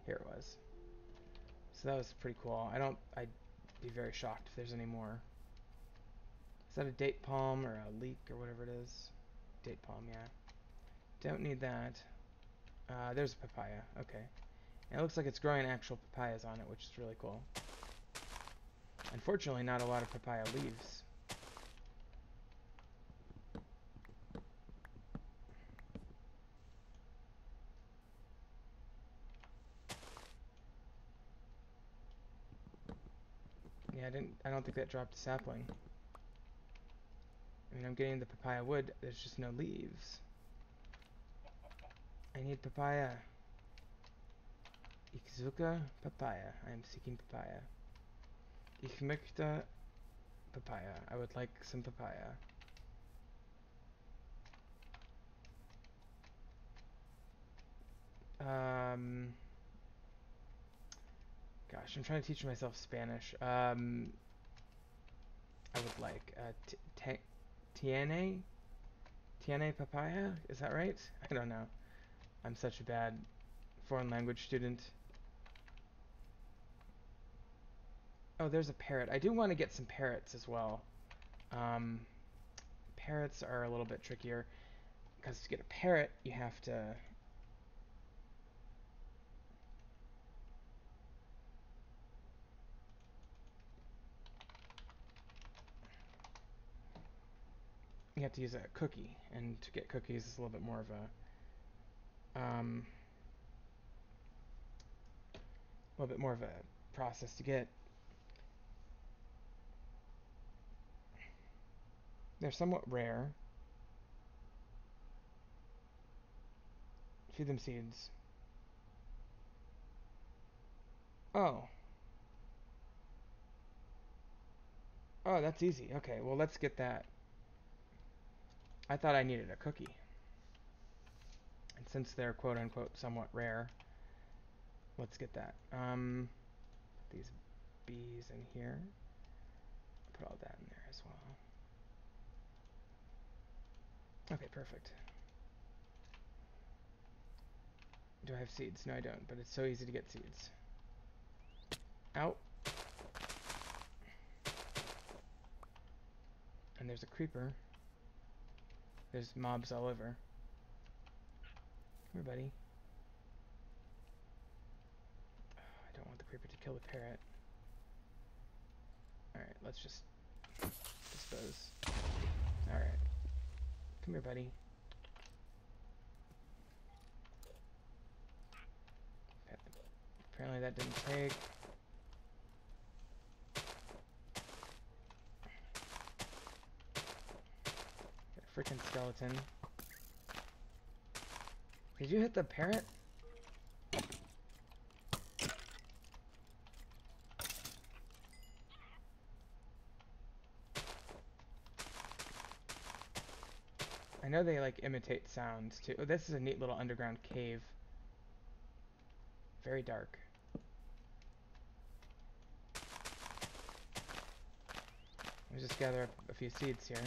Here it was. So that was pretty cool. I'd be very shocked if there's any more. Is that a date palm or a leek or whatever it is? Date palm, yeah. Don't need that. There's a papaya. Okay. And it looks like it's growing actual papayas on it, which is really cool. Unfortunately, not a lot of papaya leaves. Yeah, I don't think that dropped a sapling. I mean, I'm getting the papaya wood, there's just no leaves. I need papaya. Ich suche papaya. I am seeking papaya. Ich möchte papaya. I would like some papaya. Gosh, I'm trying to teach myself Spanish. I would like tiene? Tiene papaya? Is that right? I don't know. I'm such a bad foreign language student. Oh, there's a parrot. I do want to get some parrots as well. Parrots are a little bit trickier because to get a parrot, you have to... You have to use a cookie, and to get cookies is a little bit more of a process to get. They're somewhat rare. Feed them seeds. Oh. Oh, that's easy. Okay, well, let's get that. I thought I needed a cookie. And since they're quote-unquote somewhat rare, let's get that. Put these bees in here. Put all that in there as well. Okay, perfect. Do I have seeds? No, I don't, but it's so easy to get seeds. Out. And there's a creeper. There's mobs all over. Come here, buddy. I don't want the creeper to kill the parrot. Alright, let's just dispose. Alright. Come here, buddy. Apparently that didn't take. Got a freaking skeleton. Did you hit the parrot? I know they like imitate sounds too. Oh, this is a neat little underground cave. Very dark. Let me just gather up a few seeds here.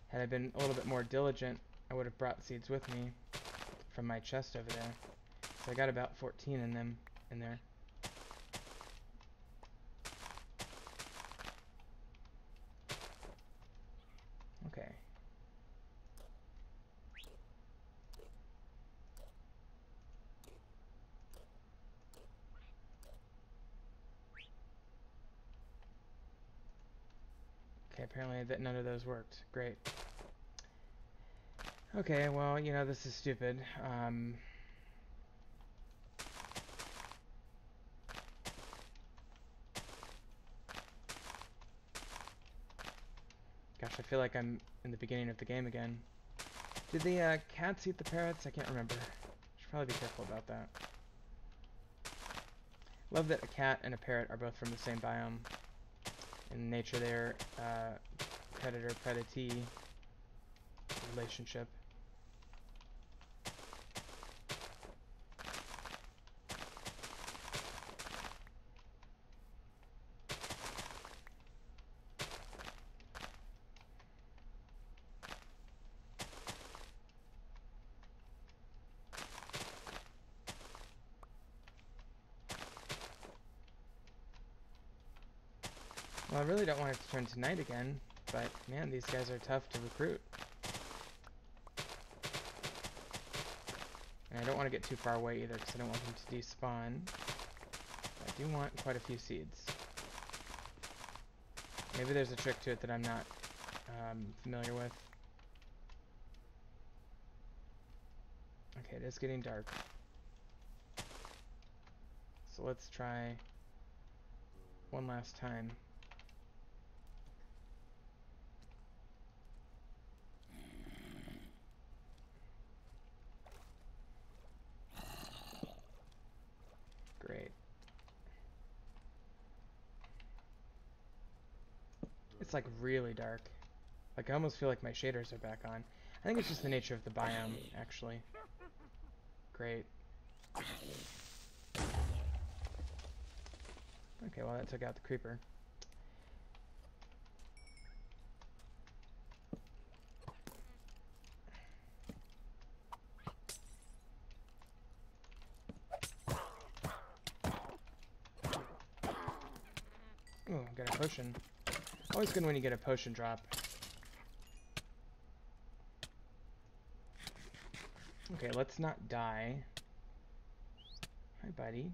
Had I been a little bit more diligent, I would have brought seeds with me from my chest over there. So I got about 14 in there. Okay. Okay, apparently that none of those worked. Great. Okay, well, you know, this is stupid. Gosh, I feel like I'm in the beginning of the game again. Did the cats eat the parrots? I can't remember. Should probably be careful about that. Love that a cat and a parrot are both from the same biome. In nature, they're predator-predatee relationship. Well, I really don't want it to turn to night again, but man, these guys are tough to recruit. And I don't want to get too far away either, because I don't want them to despawn. But I do want quite a few seeds. Maybe there's a trick to it that I'm not familiar with. Okay, it is getting dark. So let's try one last time. Great. It's like really dark. Like I almost feel like my shaders are back on. I think it's just the nature of the biome, actually. Great. Okay, well that took out the creeper. Ooh, got a potion. Always good when you get a potion drop. Okay, let's not die. Hi, buddy.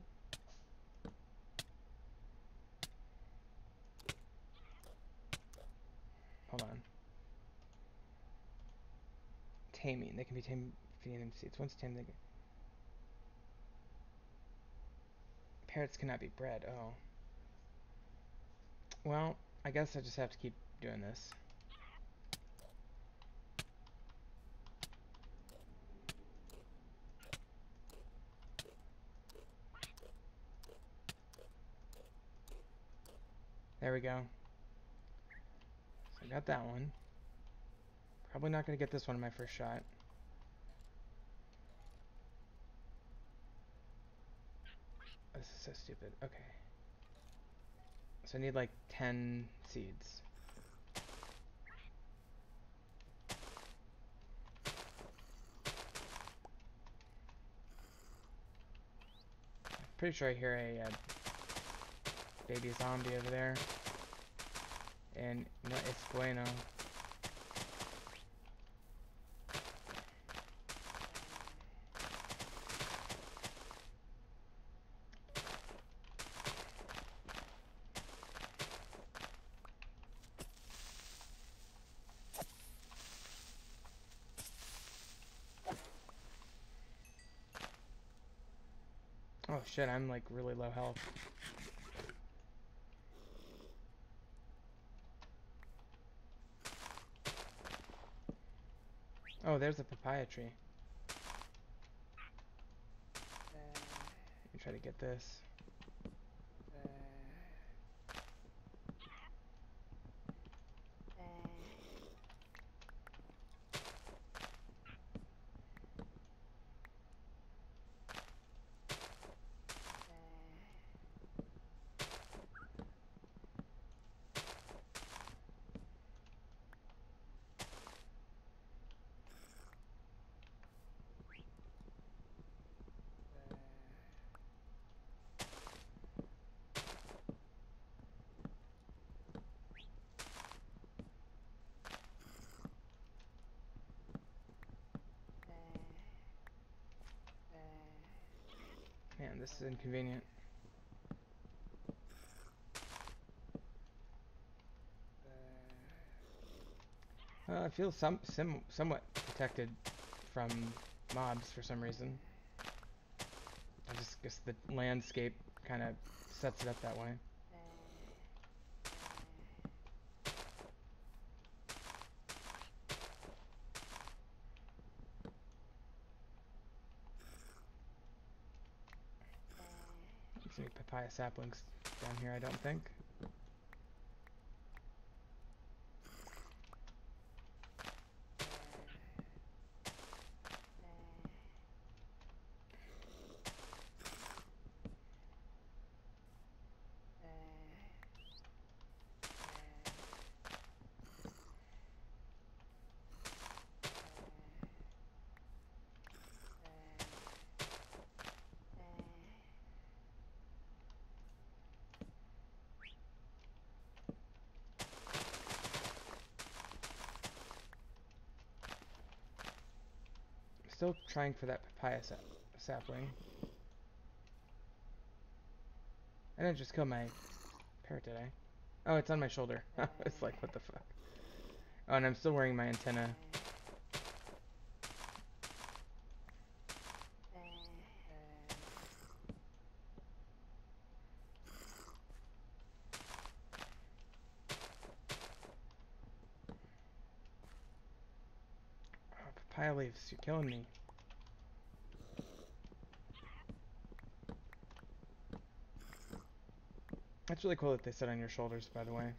Hold on. Taming. They can be tamed feeding them seeds. Once tamed, they can... Parrots cannot be bred. Oh. Well, I guess I just have to keep doing this. There we go. So I got that one. Probably not going to get this one in my first shot. This is so stupid. Okay. So I need like 10 seeds. Pretty sure I hear a baby zombie over there. And no es bueno. Oh shit, I'm like really low health. Oh, there's a papaya tree. Let me try to get this. Man, this is inconvenient. I feel somewhat protected from mobs for some reason. I just guess the landscape kind of sets it up that way. There's any papaya saplings down here, I don't think. Still trying for that papaya sapling. I didn't just kill my parrot, did I? Oh, it's on my shoulder. It's like, what the fuck? Oh, and I'm still wearing my antenna. Oh, papaya leaves, you're killing me. That's really cool that they sit on your shoulders, by the way.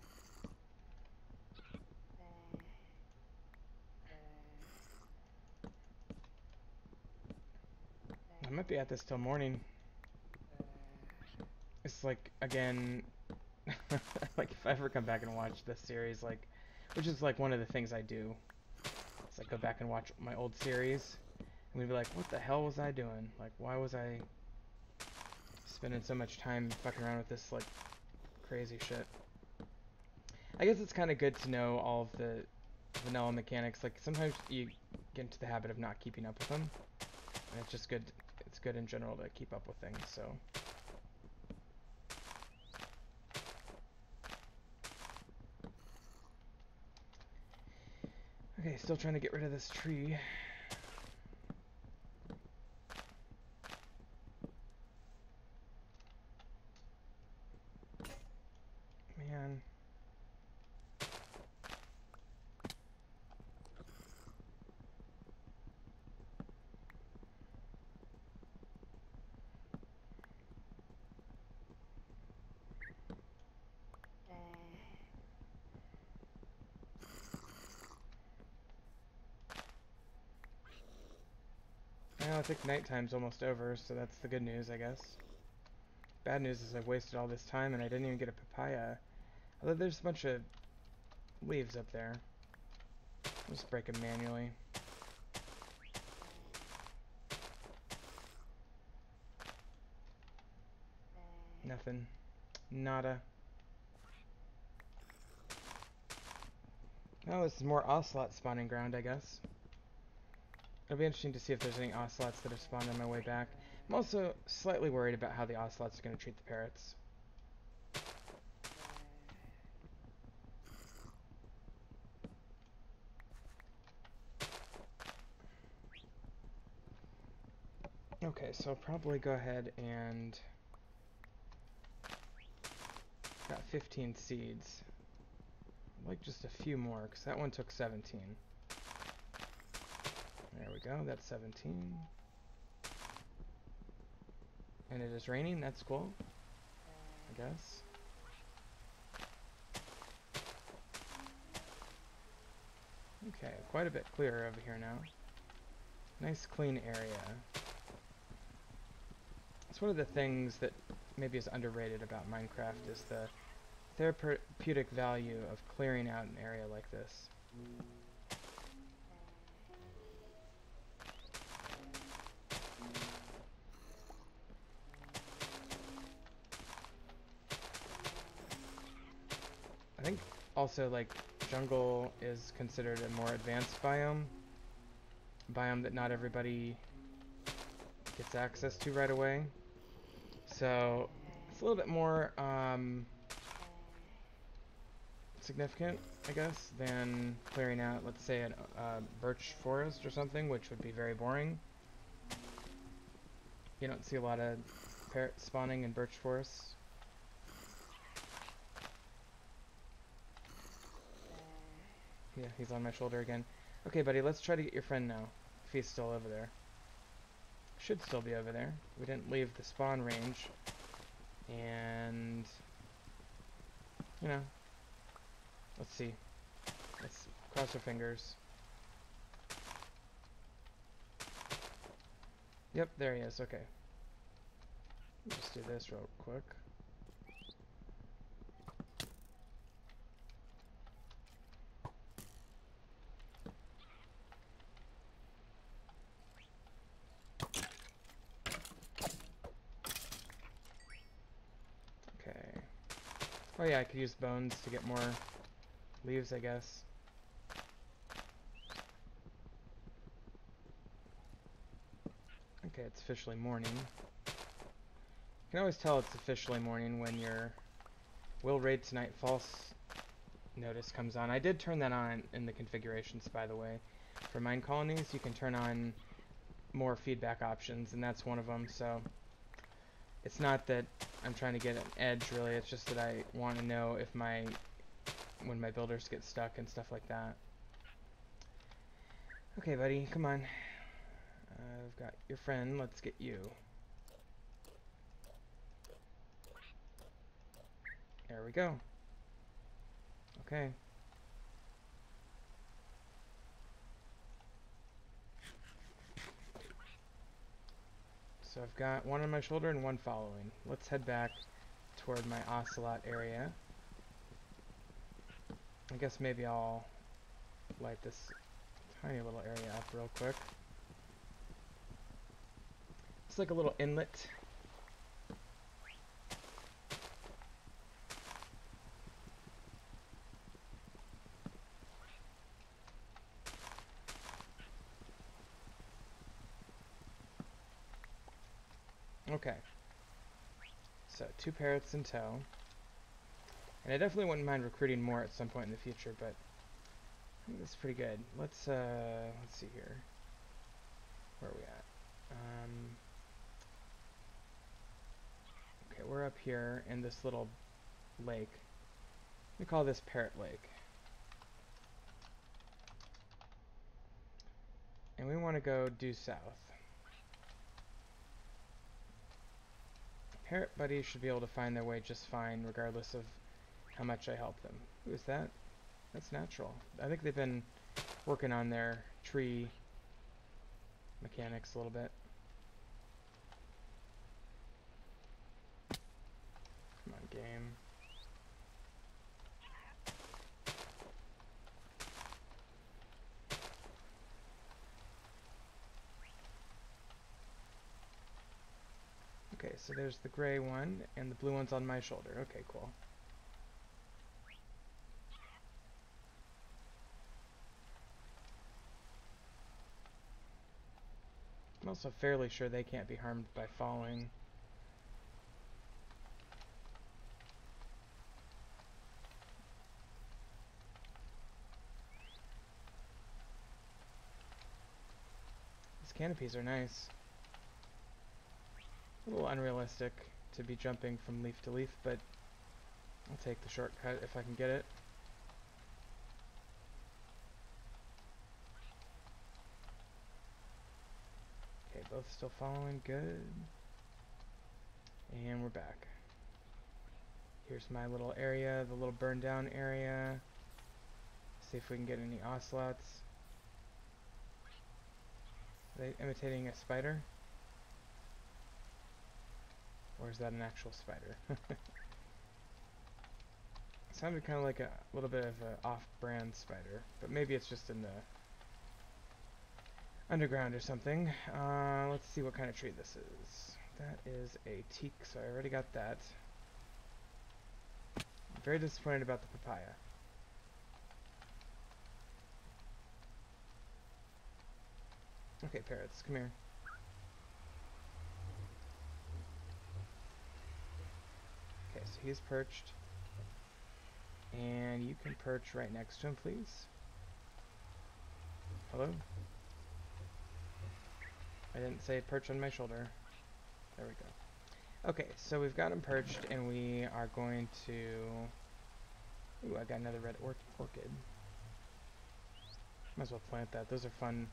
I might be at this till morning. It's like, again, like if I ever come back and watch this series, like, which is like one of the things I do. It's like go back and watch my old series, and we'd be like, what the hell was I doing? Like, why was I spending so much time fucking around with this, like, crazy shit? I guess it's kind of good to know all of the vanilla mechanics. Like, sometimes you get into the habit of not keeping up with them, and it's just good. It's good in general to keep up with things, so. Okay, still trying to get rid of this tree. Man. I think nighttime's almost over, so that's the good news, I guess. Bad news is I've wasted all this time and I didn't even get a papaya. Although there's a bunch of leaves up there. I'll just break them manually. Nothing. Nada. Oh, this is more ocelot spawning ground, I guess. It'll be interesting to see if there's any ocelots that have spawned on my way back. I'm also slightly worried about how the ocelots are going to treat the parrots. Okay, so I'll probably go ahead and... Got 15 seeds. I'd like just a few more, because that one took 17. There we go, that's 17. And it is raining, that's cool, I guess. Okay, quite a bit clearer over here now. Nice clean area. It's one of the things that maybe is underrated about Minecraft is the therapeutic value of clearing out an area like this. I think also like jungle is considered a more advanced biome that not everybody gets access to right away. So it's a little bit more significant, I guess, than clearing out, let's say, a birch forest or something, which would be very boring. You don't see a lot of parrots spawning in birch forests. Yeah, he's on my shoulder again. Okay, buddy, let's try to get your friend now, if he's still over there. Should still be over there. We didn't leave the spawn range. And... you know. Let's see. Let's cross our fingers. Yep, there he is. Okay. Just do this real quick. Okay. Oh yeah, I could use bones to get more leaves, I guess. Okay, it's officially morning. You can always tell it's officially morning when your will raid tonight false notice comes on. I did turn that on in the configurations, by the way. For mine colonies, you can turn on more feedback options, and that's one of them. So it's not that I'm trying to get an edge, really. It's just that I want to know if when my builders get stuck and stuff like that. Okay, buddy, come on. I've got your friend. Let's get you. There we go. Okay. So I've got one on my shoulder and one following. Let's head back toward my ocelot area. I guess maybe I'll light this tiny little area up real quick. It's like a little inlet. Okay. So, 2 parrots in tow. And I definitely wouldn't mind recruiting more at some point in the future, but I think that's pretty good. Let's see here. Where are we at? Okay, we're up here in this little lake. We call this Parrot Lake. And we want to go due south. Parrot buddies should be able to find their way just fine, regardless of how much I help them. Who is that? That's natural. I think they've been working on their tree mechanics a little bit. Come on, game. Okay, so there's the gray one, and the blue one's on my shoulder. Okay, cool. I'm also fairly sure they can't be harmed by falling. These canopies are nice. A little unrealistic to be jumping from leaf to leaf, but I'll take the shortcut if I can get it. Okay, both still following, good. And we're back. Here's my little area, the little burned down area. See if we can get any ocelots. Are they imitating a spider? Or is that an actual spider? It sounded kind of like a little bit of an off-brand spider, but maybe it's just in the underground or something. Let's see what kind of tree this is. That is a teak, so I already got that. I'm very disappointed about the papaya. Okay, parrots, come here. Okay, so he's perched. And you can perch right next to him, please. Hello? I didn't say perch on my shoulder. There we go. Okay, so we've got him perched, and we are going to... Ooh, I got another red orchid. Might as well plant that. Those are fun.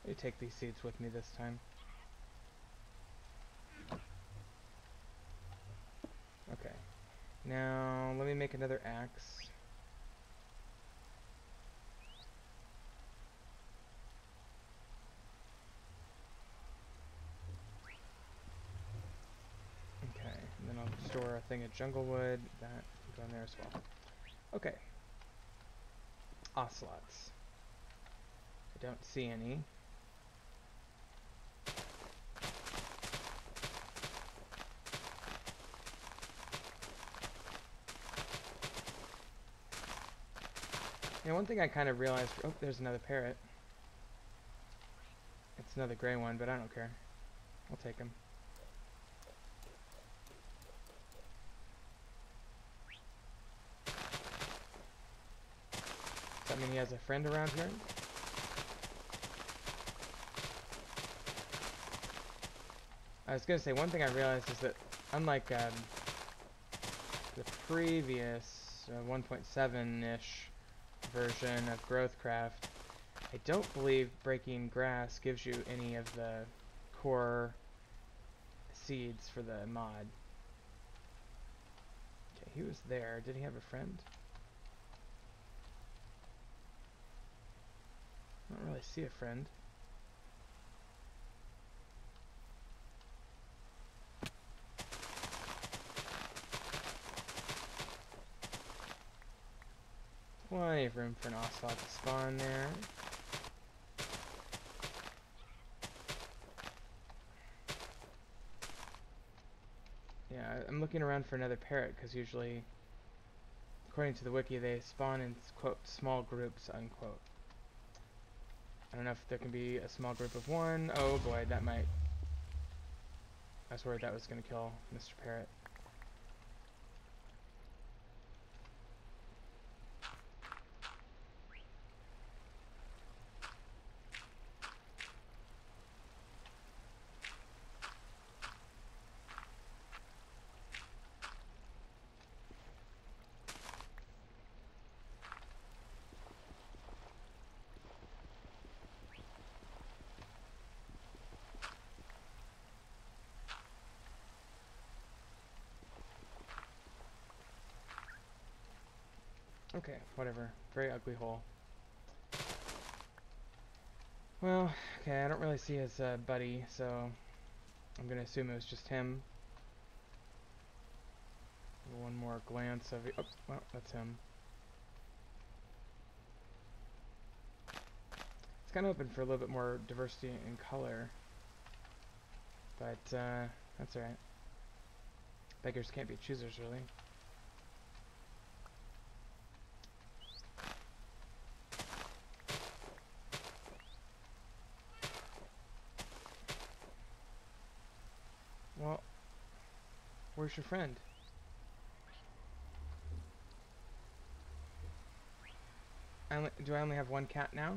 Let me take these seeds with me this time. Okay. Now, let me make another axe. Okay, and then I'll store a thing of jungle wood. That can go in there as well. Okay. Ocelots. I don't see any. And one thing I kind of realized... Oh, there's another parrot. It's another gray one, but I don't care. I'll take him. Does that mean he has a friend around here? I was going to say, one thing I realized is that unlike the previous 1.7-ish version of Growthcraft, I don't believe breaking grass gives you any of the core seeds for the mod. Okay, he was there. Did he have a friend? I don't really see a friend. Plenty of room for an ocelot to spawn there. Yeah, I'm looking around for another parrot because usually, according to the wiki, they spawn in, quote, small groups, unquote. I don't know if there can be a small group of one. Oh boy, that might... I was worried that was going to kill Mr. Parrot. Okay, whatever. Very ugly hole. Well, okay, I don't really see his buddy, so I'm gonna assume it was just him. One more glance of it. Oh, well, that's him. It's kind of open for a little bit more diversity in color, but that's alright. Beggars can't be choosers, really. Well, where's your friend? Do I only have one cat now?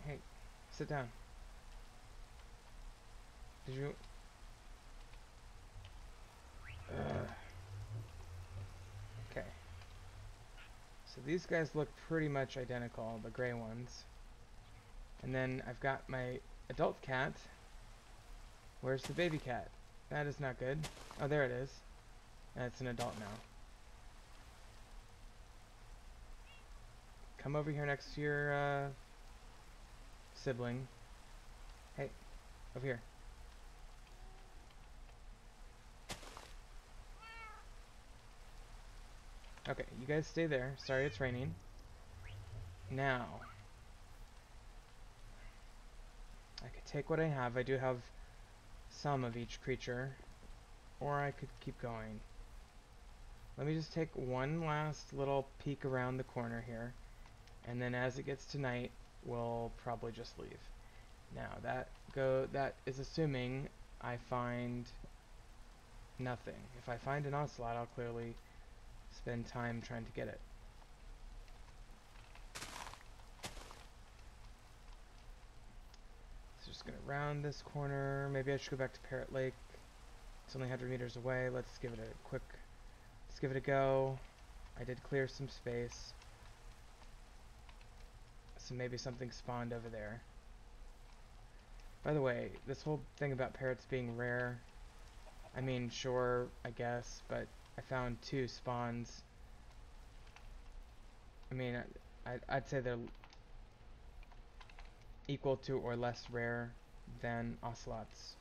Hey, sit down. Did you... Okay. So these guys look pretty much identical, the gray ones. And then I've got my adult cat. Where's the baby cat? That is not good. Oh, there it is. It's an adult now. Come over here next to your sibling. Hey, over here. Okay, you guys stay there. Sorry it's raining. Now, I could take what I have. I do have some of each creature. Or I could keep going. Let me just take one last little peek around the corner here. And then as it gets to night, we'll probably just leave. Now, that is assuming I find nothing. If I find an ocelot, I'll clearly spend time trying to get it. So just gonna round this corner. Maybe I should go back to Parrot Lake. It's only 100 meters away. Let's give it a go. I did clear some space. So maybe something spawned over there. By the way, this whole thing about parrots being rare, I mean, sure, I guess, but I found 2 spawns. I mean, I'd say they're equal to or less rare than ocelots,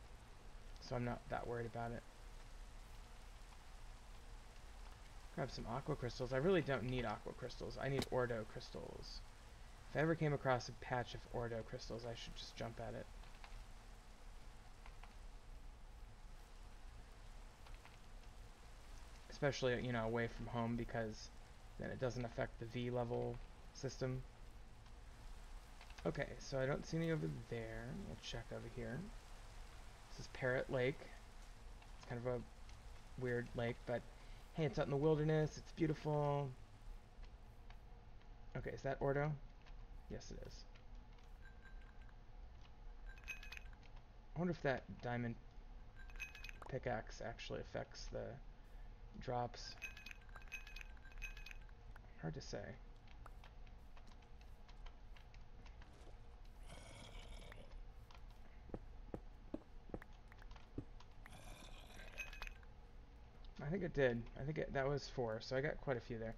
so I'm not that worried about it. Grab some aqua crystals. I really don't need aqua crystals. I need ordo crystals. If I ever came across a patch of ordo crystals, I should just jump at it. Especially, you know, away from home, because then it doesn't affect the V level system. Okay, so I don't see any over there. We'll check over here. This is Parrot Lake. It's kind of a weird lake, but hey, it's out in the wilderness. It's beautiful. Okay, is that Ordo? Yes, it is. I wonder if that diamond pickaxe actually affects the drops. Hard to say. I think it did. I think that was 4, so I got quite a few there.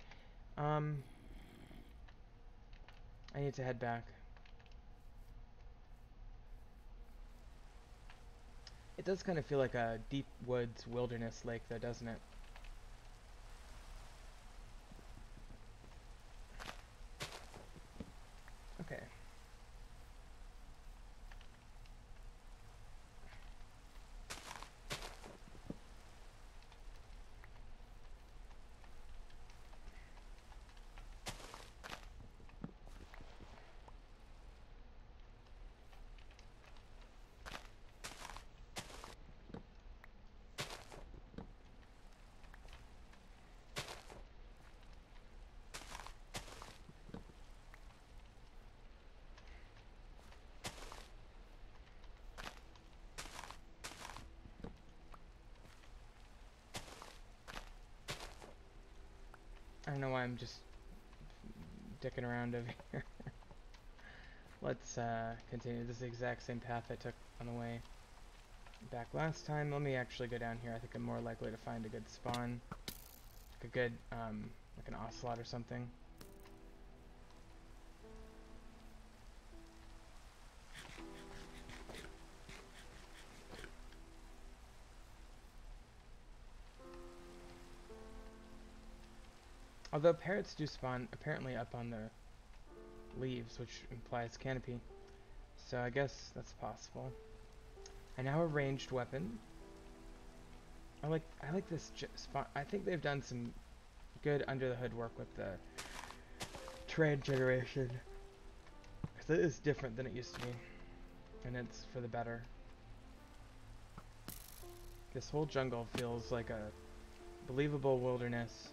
I need to head back. It does kind of feel like a deep woods wilderness lake though, doesn't it? Okay. I don't know why I'm just dicking around over here. Let's continue. This is the exact same path I took on the way back last time. Let me actually go down here. I think I'm more likely to find a good spawn. Like a good, like an ocelot or something. Although parrots do spawn apparently up on the leaves, which implies canopy. So I guess that's possible. And now a ranged weapon. I like this spawn. I think they've done some good under the hood work with the trade generation. Because it is different than it used to be. And it's for the better. This whole jungle feels like a believable wilderness.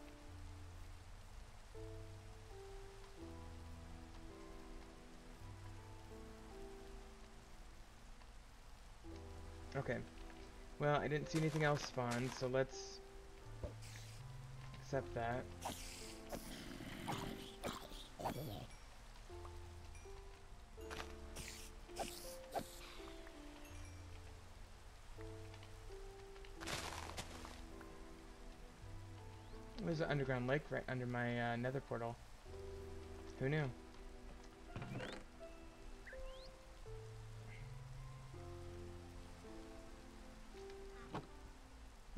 Okay. Well, I didn't see anything else spawn, so let's accept that. There's an underground lake right under my nether portal. Who knew?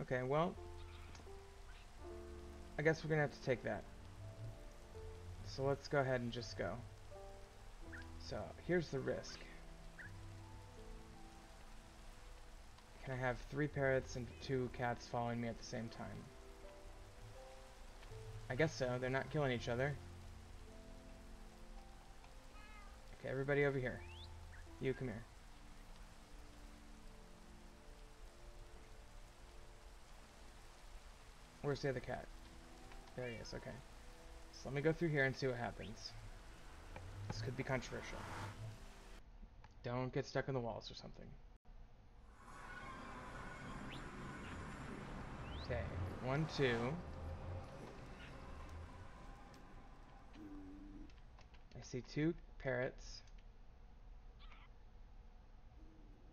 Okay, well, I guess we're gonna have to take that. So let's go ahead and just go. So, here's the risk. Can I have 3 parrots and 2 cats following me at the same time? I guess so. They're not killing each other. Okay, everybody over here. You, come here. Where's the other cat? There he is, okay. So let me go through here and see what happens. This could be controversial. Don't get stuck in the walls or something. Okay, 1, 2. I see 2 parrots.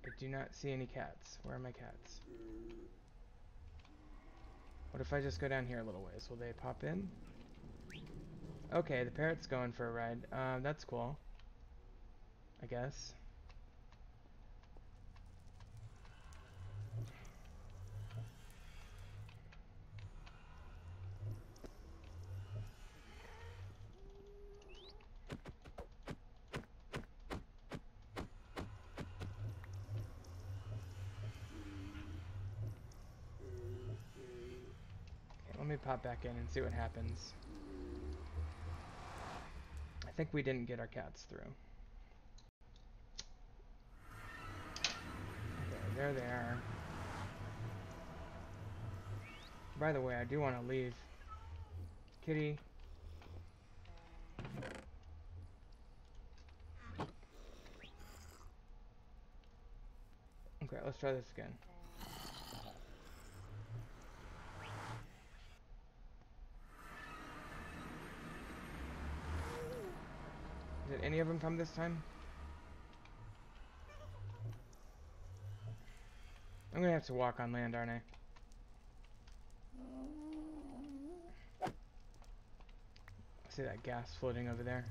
I do not see any cats. Where are my cats? What if I just go down here a little ways? Will they pop in? Okay, the parrot's going for a ride. That's cool. I guess. Okay, let me pop back in and see what happens. I think we didn't get our cats through. Okay, there they are. By the way, I do want to leave. Kitty. Okay, let's try this again. Did any of them come this time? I'm gonna have to walk on land, aren't I? I see that gas floating over there.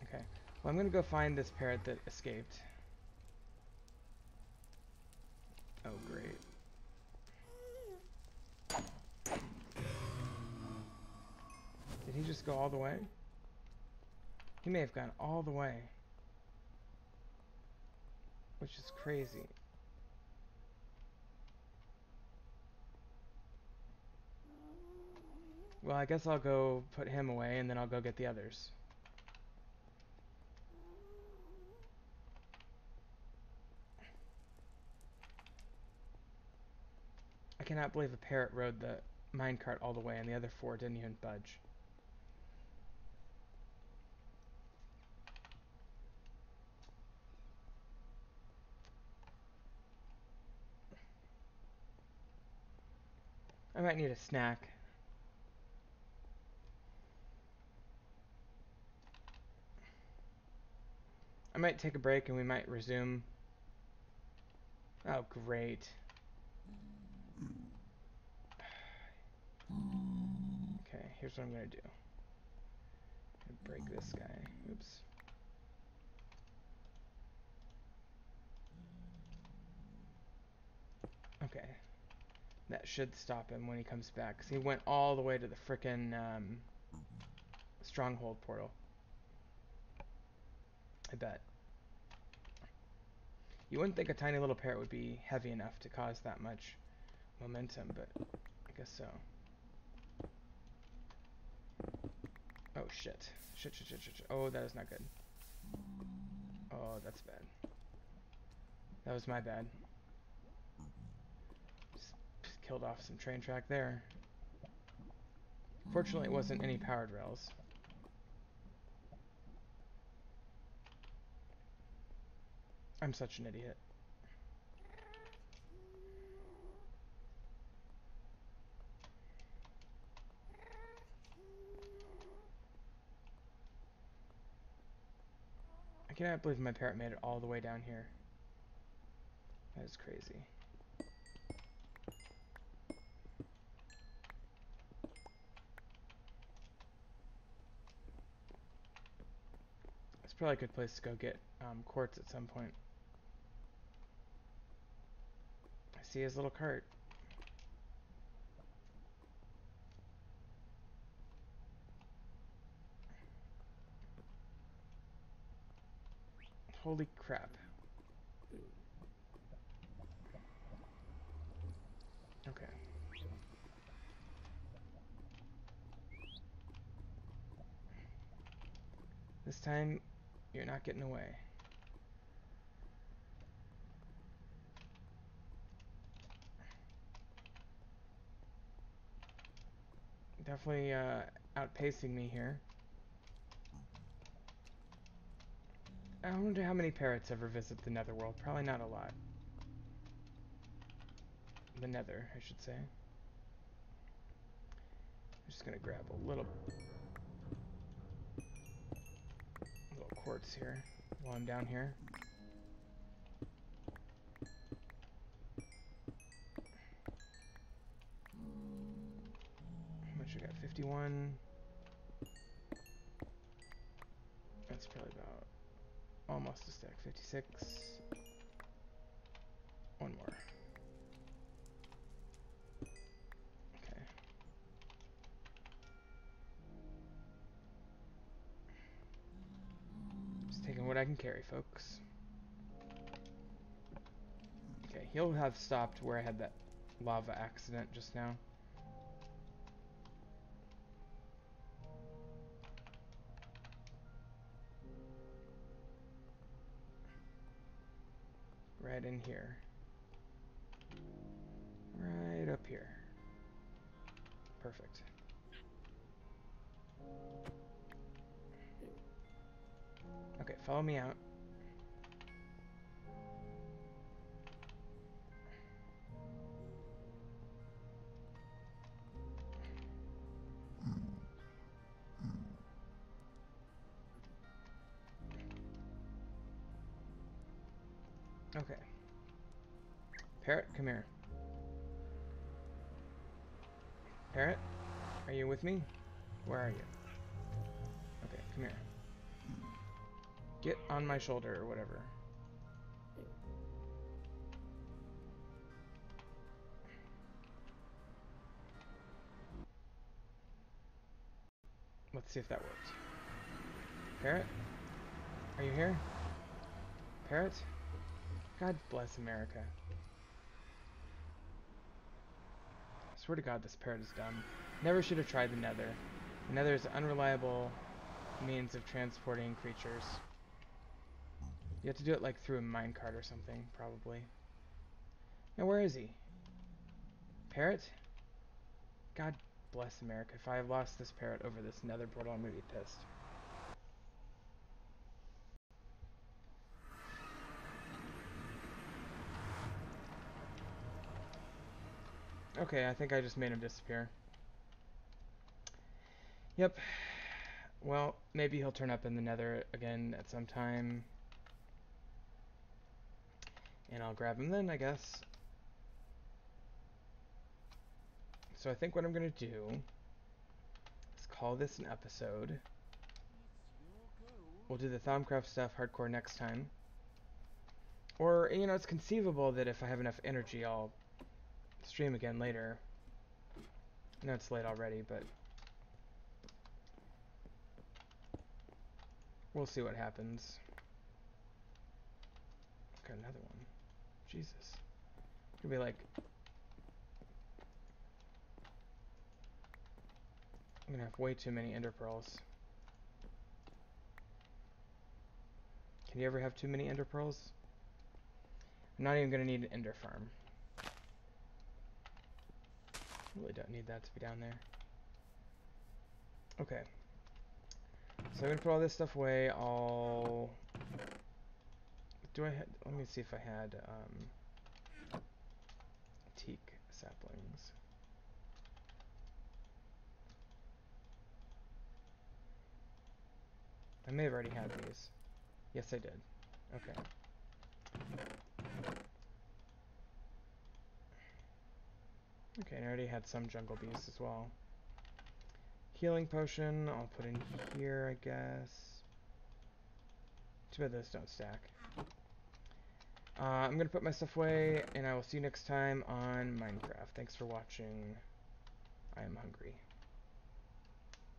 Okay. Well, I'm gonna go find this parrot that escaped. Oh, great. Did he just go all the way? He may have gone all the way. Which is crazy. Well, I guess I'll go put him away and then I'll go get the others. I cannot believe a parrot rode the minecart all the way and the other 4 didn't even budge. I might need a snack. I might take a break and we might resume. Oh, great. Okay, here's what I'm gonna do. I'm gonna break this guy. Oops. Okay. That should stop him when he comes back, 'cause he went all the way to the frickin' stronghold portal. I bet. You wouldn't think a tiny little parrot would be heavy enough to cause that much momentum, but I guess so. Oh shit. Shit, shit, shit, shit, shit. Oh, that is not good. Oh, that's bad. That was my bad. Just killed off some train track there. Fortunately, it wasn't any powered rails. I'm such an idiot. I cannot believe my parrot made it all the way down here. That is crazy. It's probably a good place to go get quartz at some point. I see his little cart. Holy crap. Okay. This time, you're not getting away. Definitely outpacing me here. I wonder how many parrots ever visit the netherworld. Probably not a lot. The nether, I should say. I'm just gonna grab a little quartz here while I'm down here. How much I got? 51. That's probably about almost a stack. 56. One more. Okay. Just taking what I can carry, folks. Okay, he'll have stopped where I had that lava accident just now. Right in here. Right up here. Perfect. Okay, follow me out. Okay. Parrot, come here. Parrot, are you with me? Where are you? Okay, come here. Get on my shoulder or whatever. Let's see if that works. Parrot, are you here? Parrot? God bless America. I swear to God, this parrot is dumb. Never should have tried the nether. The nether is an unreliable means of transporting creatures. You have to do it like through a minecart or something, probably. Now, where is he? Parrot? God bless America. If I have lost this parrot over this nether portal, I'm gonna be pissed. Okay, I think I just made him disappear. Yep. Well, maybe he'll turn up in the nether again at some time. And I'll grab him then, I guess. So I think what I'm gonna do is call this an episode. We'll do the Thaumcraft stuff hardcore next time. Or, you know, it's conceivable that if I have enough energy, I'll stream again later. I know it's late already, but we'll see what happens. Got another one. Jesus. Could be like... I'm gonna have way too many ender pearls. Can you ever have too many ender pearls? I'm not even gonna need an ender farm. Really don't need that to be down there. Okay. So I'm gonna put all this stuff away. Let me see if I had teak saplings. I may have already had these. Yes, I did. Okay. Okay, and I already had some jungle bees as well. Healing potion, I'll put in here, I guess. Too bad those don't stack. I'm gonna put my stuff away, and I will see you next time on Minecraft. Thanks for watching. I am hungry.